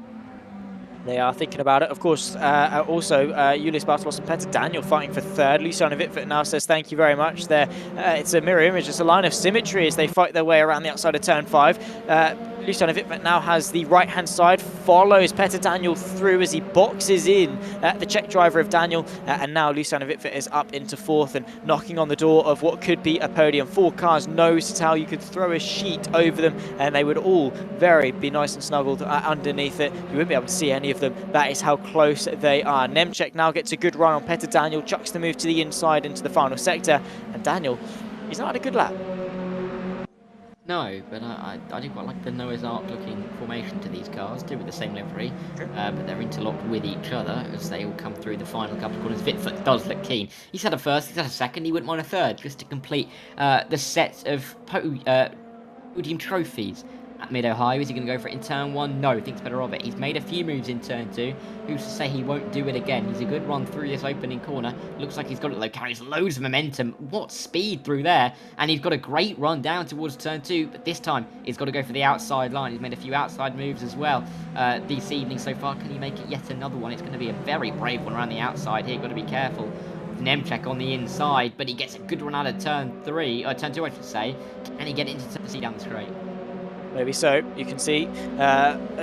They are thinking about it. Of course, also, Julius Bartolosz and Petter Daniel fighting for 3rd. Luciano Vitvit now says thank you very much. There, it's a mirror image. It's a line of symmetry as they fight their way around the outside of turn 5. Luciano Vitvit now has the right-hand side, follows Petter Daniel through as he boxes in the Czech driver of Daniel, and now Luciano Vitvit is up into 4th and knocking on the door of what could be a podium. 4 cars, nose to tail. You could throw a sheet over them, and they would all be nice and snuggled underneath it. You wouldn't be able to see any of them. That is how close they are. Nemchek now gets a good run on Petter Daniel, chucks the move to the inside into the final sector, and Daniel, he's not had a good lap. No, but I do quite like the Noah's Ark looking formation to these cars, do with the same livery, but they're interlocked with each other as they all come through the final couple of corners. Vitvit does look keen. He's had a 1st, he's had a 2nd, he wouldn't mind a 3rd, just to complete the set of podium trophies mid-Ohio. Is he going to go for it in turn 1? No, thinks better of it. He's made a few moves in turn 2. Who's to say he won't do it again? He's a good run through this opening corner. Looks like he's got it low, carries loads of momentum. What speed through there. And he's got a great run down towards turn 2. But this time, he's got to go for the outside line. He's made a few outside moves as well this evening so far. Can he make it yet another one? It's going to be a very brave one around the outside here. Got to be careful. Nemchek on the inside, but he gets a good run out of turn 3, or turn 2 I should say. Can he get it into turn C down the straight? Maybe so. You can see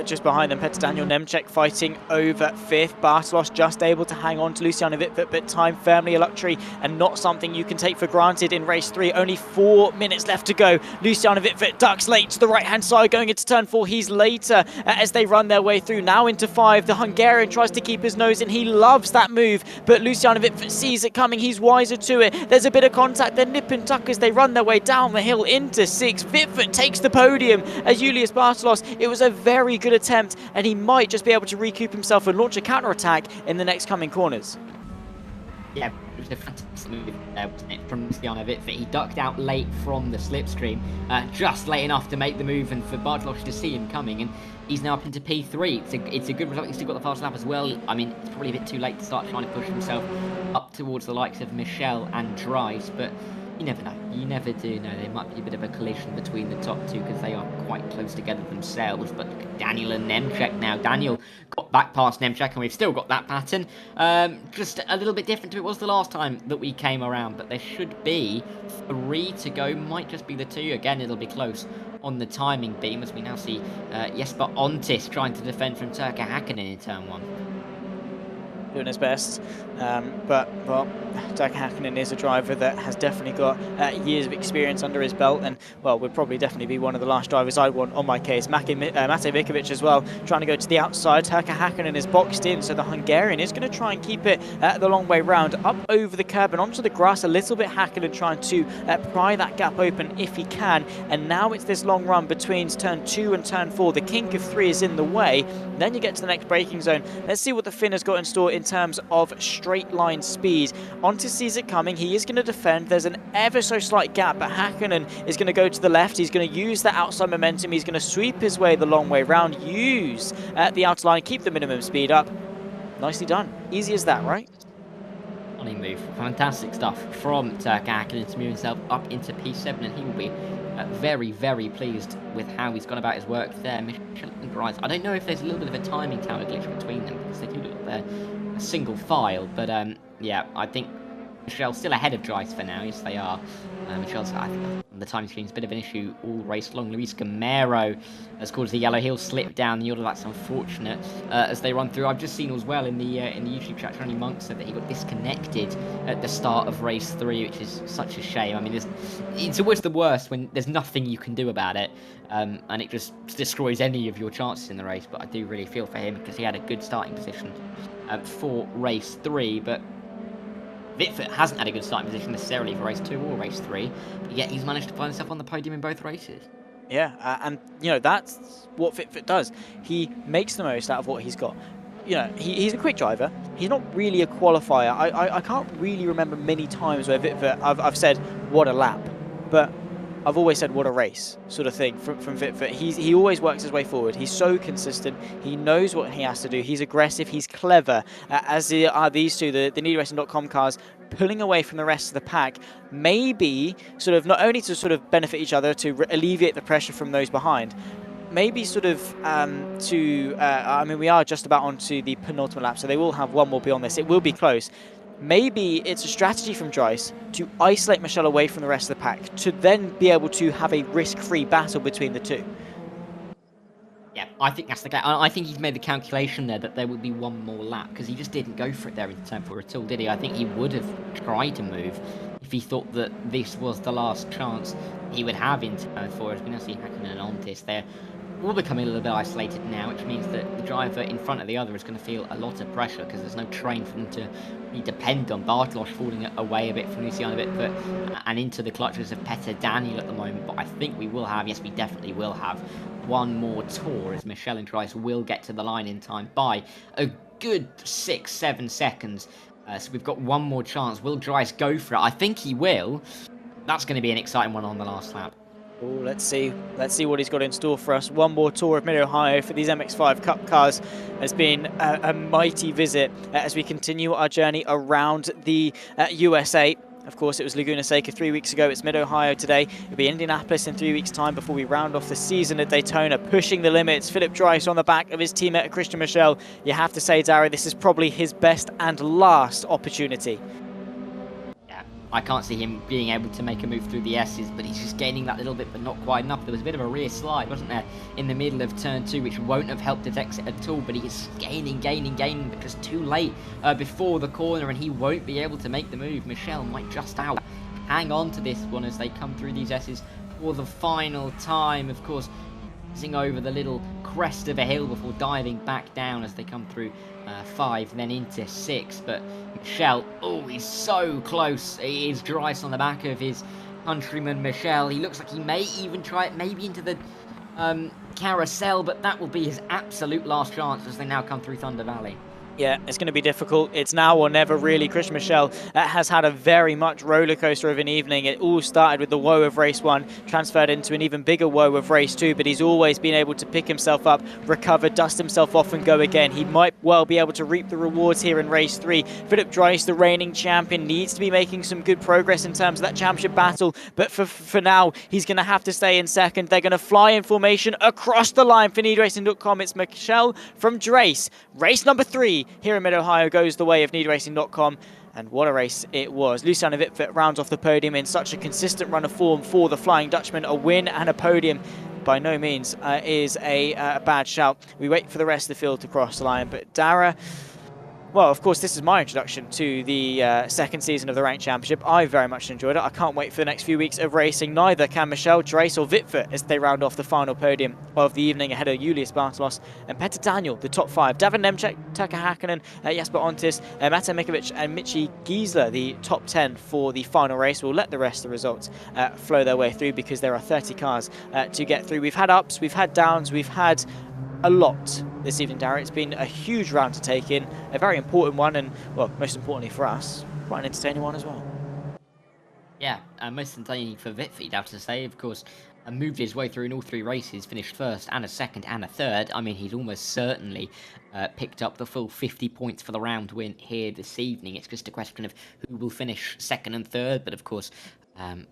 just behind them, Petr Daniel Nemchek fighting over 5th. Bartolos just able to hang on to Luciano Wittfurt, but time firmly a luxury and not something you can take for granted in race 3. Only 4 minutes left to go. Luciano Wittfurt ducks late to the right-hand side, going into turn 4. He's later as they run their way through. Now into 5. The Hungarian tries to keep his nose in. He loves that move, but Luciano Wittfurt sees it coming. He's wiser to it. There's a bit of contact. They're nip and tuck as they run their way down the hill into 6. Wittfurt takes the podium as Julius Bartolos. It was a very good attempt, and he might just be able to recoup himself and launch a counter-attack in the next coming corners. Yeah, it was a fantastic move there, wasn't it, from Luciano Wittfurt. He ducked out late from the slipstream, just late enough to make the move and for Bartolos to see him coming, and he's now up into P3. It's a good result. He's still got the fast lap as well. I mean, it's probably a bit too late to start trying to push himself up towards the likes of Michel and Dries, but you never know. You never do know. There might be a bit of a collision between the top two because they are quite close together themselves. But Daniel and Nemchek now. Daniel got back past Nemchek, and we've still got that pattern. Just a little bit different to it was the last time that we came around. But there should be 3 to go. Might just be the 2. Again, it'll be close on the timing beam as we now see Jesper Ontis trying to defend from Turka Hakkinen in turn 1. Doing his best, but well, Turka Hakkinen is a driver that has definitely got years of experience under his belt, and well, would probably definitely be one of the last drivers I want on my case. Mate Vikovic as well, trying to go to the outside. Turka Hakkinen is boxed in, so the Hungarian is going to try and keep it the long way round, up over the curb and onto the grass a little bit. Hakkinen trying to pry that gap open if he can, and now it's this long run between turn 2 and turn 4. The kink of 3 is in the way. Then you get to the next braking zone. Let's see what the Finn has got in store in terms of straight line speed. Ontis sees it coming. He is going to defend. There's an ever so slight gap, but Hakkinen is going to go to the left. He's going to use that outside momentum. He's going to sweep his way the long way round, use the outer line, keep the minimum speed up. Nicely done. Easy as that, right? Funny move. Fantastic stuff from Turka Hakkinen to move himself up into P7, and he will be very, very pleased with how he's gone about his work there. Michel and Grimes. I don't know if there's a little bit of a timing tower glitch between them because they do look like they're a single file, but yeah, I think Michel's still ahead of Dries for now. Yes, they are. Michel's, I think, the timing screen's a bit of an issue all race long. Luis Gamero has caused the yellow. He'll slip down the order. That's unfortunate as they run through. I've just seen as well in the YouTube chat, Tony Monk said that he got disconnected at the start of race 3, which is such a shame. I mean, it's always the worst when there's nothing you can do about it, and it just destroys any of your chances in the race. But I do really feel for him because he had a good starting position for race 3, but Wittfurt hasn't had a good starting position necessarily for race 2 or race 3, yet he's managed to find himself on the podium in both races. Yeah, and you know, that's what Wittfurt does. He makes the most out of what he's got. You know, he's a quick driver. He's not really a qualifier. I can't really remember many times where Wittfurt I've said, what a lap. But I've always said, what a race, sort of thing from Wittfurt. He always works his way forward. He's so consistent. He knows what he has to do. He's aggressive. He's clever, as are these two, the NeedyRacing.com cars, pulling away from the rest of the pack. Maybe sort of not only to sort of benefit each other, to alleviate the pressure from those behind, maybe sort of I mean, we are just about onto the penultimate lap, so they will have one more beyond this. It will be close. Maybe it's a strategy from Dries to isolate Michel away from the rest of the pack, to then be able to have a risk-free battle between the two. Yeah, I think that's the case. I think he's made the calculation there that there would be one more lap, because he just didn't go for it there in turn 4 at all, did he? I think he would have tried to move if he thought that this was the last chance he would have in turn 4. As we now see Hakkinen and Ontis there, all becoming a little bit isolated now, which means that the driver in front of the other is going to feel a lot of pressure because there's no train for them to really depend on. Bartolos falling away a bit from Luciano Wittfurt and into the clutches of Petr Daniel at the moment. But I think we will have, yes, we definitely will have one more tour as Michel and Dries will get to the line in time by a good 6-7 seconds. So we've got one more chance. Will Dries go for it? I think he will. That's going to be an exciting one on the last lap. Oh, let's see what he's got in store for us. One more tour of Mid-Ohio for these MX-5 Cup cars has been a mighty visit as we continue our journey around the USA. Of course, it was Laguna Seca 3 weeks ago. It's Mid-Ohio today. It'll be Indianapolis in 3 weeks' time before we round off the season at Daytona, pushing the limits. Philip Dryce on the back of his teammate Christian Michel. You have to say, Dara, this is probably his best and last opportunity. I can't see him being able to make a move through the S's, but he's just gaining that little bit, but not quite enough. There was a bit of a rear slide, wasn't there, in the middle of turn 2, which won't have helped his exit at all, but he is gaining, but just too late before the corner, and he won't be able to make the move. Michel might just out. Hang on to this one as they come through these S's for the final time, of course, over the little crest of a hill before diving back down as they come through 5, then into 6, but Michel, oh, he's so close. He is Dryce on the back of his countryman Michel. He looks like he may even try it maybe into the carousel, but that will be his absolute last chance as they now come through Thunder Valley. Yeah, it's going to be difficult. It's now or never, really. Christian Michel has had a very much roller coaster of an evening. It all started with the woe of race 1, transferred into an even bigger woe of race 2, but he's always been able to pick himself up, recover, dust himself off and go again. He might well be able to reap the rewards here in race 3. Philip Dryce, the reigning champion, needs to be making some good progress in terms of that championship battle, but for now, he's going to have to stay in second. They're going to fly in formation across the line for NeedRacing.com. It's Michel from Dryce. Race number 3. Here in Mid-Ohio goes the way of NeedRacing.com, and what a race it was. Luciano Wittfurt rounds off the podium in such a consistent run of form for the Flying Dutchman. A win and a podium by no means is a bad shout. We wait for the rest of the field to cross the line, but Dara, well, of course, this is my introduction to the second season of the Ranked Championship. I very much enjoyed it. I can't wait for the next few weeks of racing. Neither can Michel, Dryce or Wittfurt as they round off the final podium of the evening ahead of Julius Bartalos and Petter Daniel, the top 5. Davin Nemchek, Tucker Hakkinen, Jasper Ontis, Mate Mikovic and Michi Giesler, the top 10 for the final race. We'll let the rest of the results flow their way through because there are 30 cars to get through. We've had ups, we've had downs, we've had a lot this evening, Darren. It's been a huge round to take in, a very important one, and, well, most importantly for us, quite an entertaining one as well. Yeah, most entertaining for Wittfurt, you'd have to say. Of course, moved his way through in all 3 races, finished first and a second and a third. I mean, he's almost certainly picked up the full 50 points for the round win here this evening. It's just a question of who will finish second and third, but of course,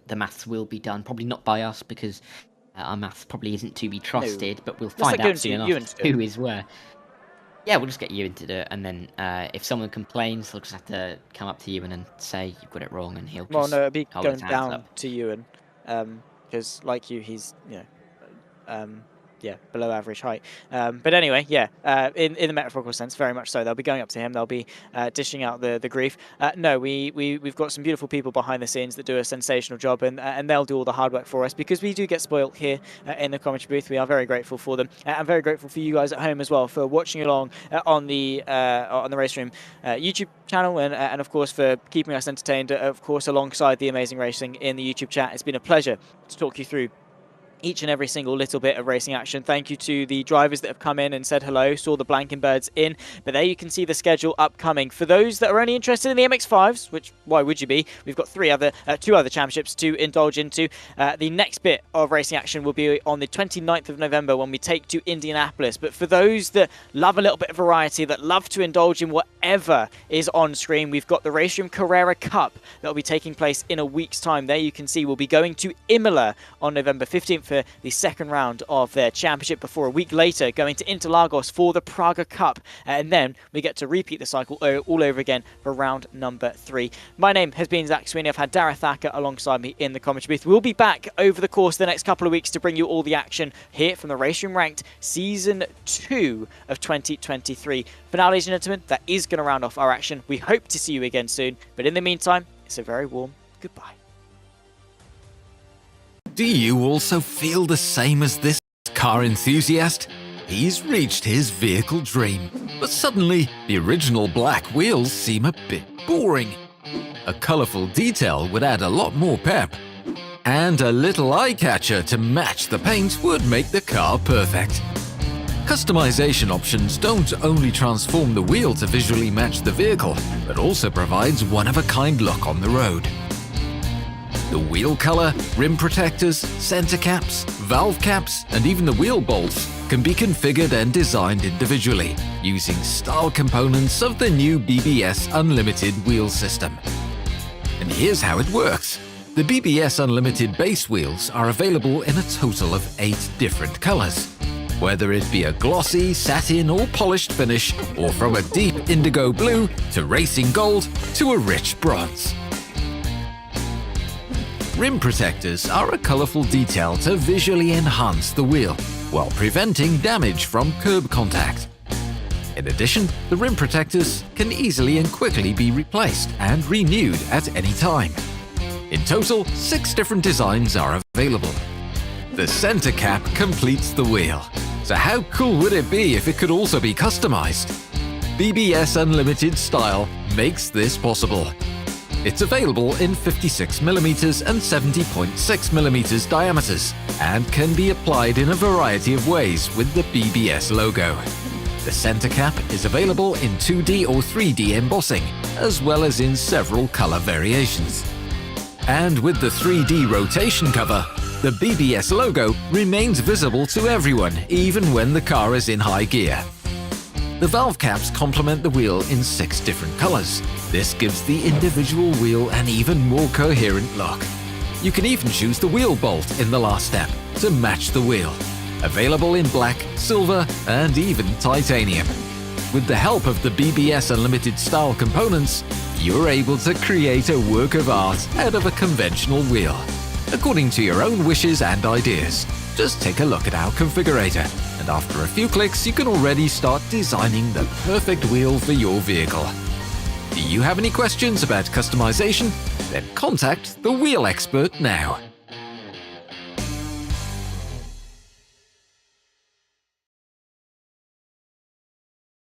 the maths will be done. Probably not by us because our maths probably isn't to be trusted, but we'll find out soon enough who is where. Yeah, we'll just get you into it, and then if someone complains, they'll just have to come up to you and then say you've got it wrong, and he'll just well, no, it'll be going down up to Ewan, because like you, he's yeah, below average height. But anyway, yeah, in the metaphorical sense, very much so. They'll be going up to him. They'll be dishing out the grief. No, we've got some beautiful people behind the scenes that do a sensational job, and they'll do all the hard work for us because we do get spoilt here in the commentary booth. We are very grateful for them. I'm very grateful for you guys at home as well for watching along on the RaceRoom YouTube channel, and of course for keeping us entertained. Of course, alongside the amazing racing in the YouTube chat, it's been a pleasure to talk you through each and every single little bit of racing action. Thank you to the drivers that have come in and said hello, saw the Blankenbirds in, but there you can see the schedule upcoming. For those that are only interested in the MX-5s, which why would you be? We've got two other championships to indulge into. The next bit of racing action will be on the 29th of November when we take to Indianapolis. But for those that love a little bit of variety, that love to indulge in whatever is on screen, we've got the RaceRoom Carrera Cup that will be taking place in a week's time. There you can see we'll be going to Imola on November 15th for the second round of their championship before a week later going to Interlagos for the Praga Cup, and then we get to repeat the cycle all over again for round number 3. My name has been Zach Sweeney. I've had Dara Thacker alongside me in the commentary booth. We'll be back over the course of the next couple of weeks to bring you all the action here from the RaceRoom Ranked Season 2 of 2023. For now, ladies and gentlemen, that is going to round off our action. We hope to see you again soon, but in the meantime, it's a very warm goodbye. Do you also feel the same as this car enthusiast? He's reached his vehicle dream, but suddenly the original black wheels seem a bit boring. A colourful detail would add a lot more pep, and a little eye-catcher to match the paint would make the car perfect. Customization options don't only transform the wheel to visually match the vehicle, but also provides one-of-a-kind look on the road. The wheel color, rim protectors, center caps, valve caps, and even the wheel bolts can be configured and designed individually using style components of the new BBS Unlimited wheel system. And here's how it works. The BBS Unlimited base wheels are available in a total of 8 different colors, whether it be a glossy, satin or polished finish, or from a deep indigo blue to racing gold to a rich bronze. Rim protectors are a colorful detail to visually enhance the wheel while preventing damage from curb contact. In addition, the rim protectors can easily and quickly be replaced and renewed at any time. In total, 6 different designs are available. The center cap completes the wheel. So how cool would it be if it could also be customized? BBS Unlimited Style makes this possible. It's available in 56mm and 70.6mm diameters and can be applied in a variety of ways with the BBS logo. The center cap is available in 2D or 3D embossing, as well as in several color variations. And with the 3D rotation cover, the BBS logo remains visible to everyone, even when the car is in high gear. The valve caps complement the wheel in 6 different colors. This gives the individual wheel an even more coherent look. You can even choose the wheel bolt in the last step to match the wheel. Available in black, silver, and even titanium. With the help of the BBS Unlimited style components, you're able to create a work of art out of a conventional wheel, according to your own wishes and ideas. Just take a look at our configurator, and after a few clicks you can already start designing the perfect wheel for your vehicle. Do you have any questions about customization? Then contact the wheel expert now.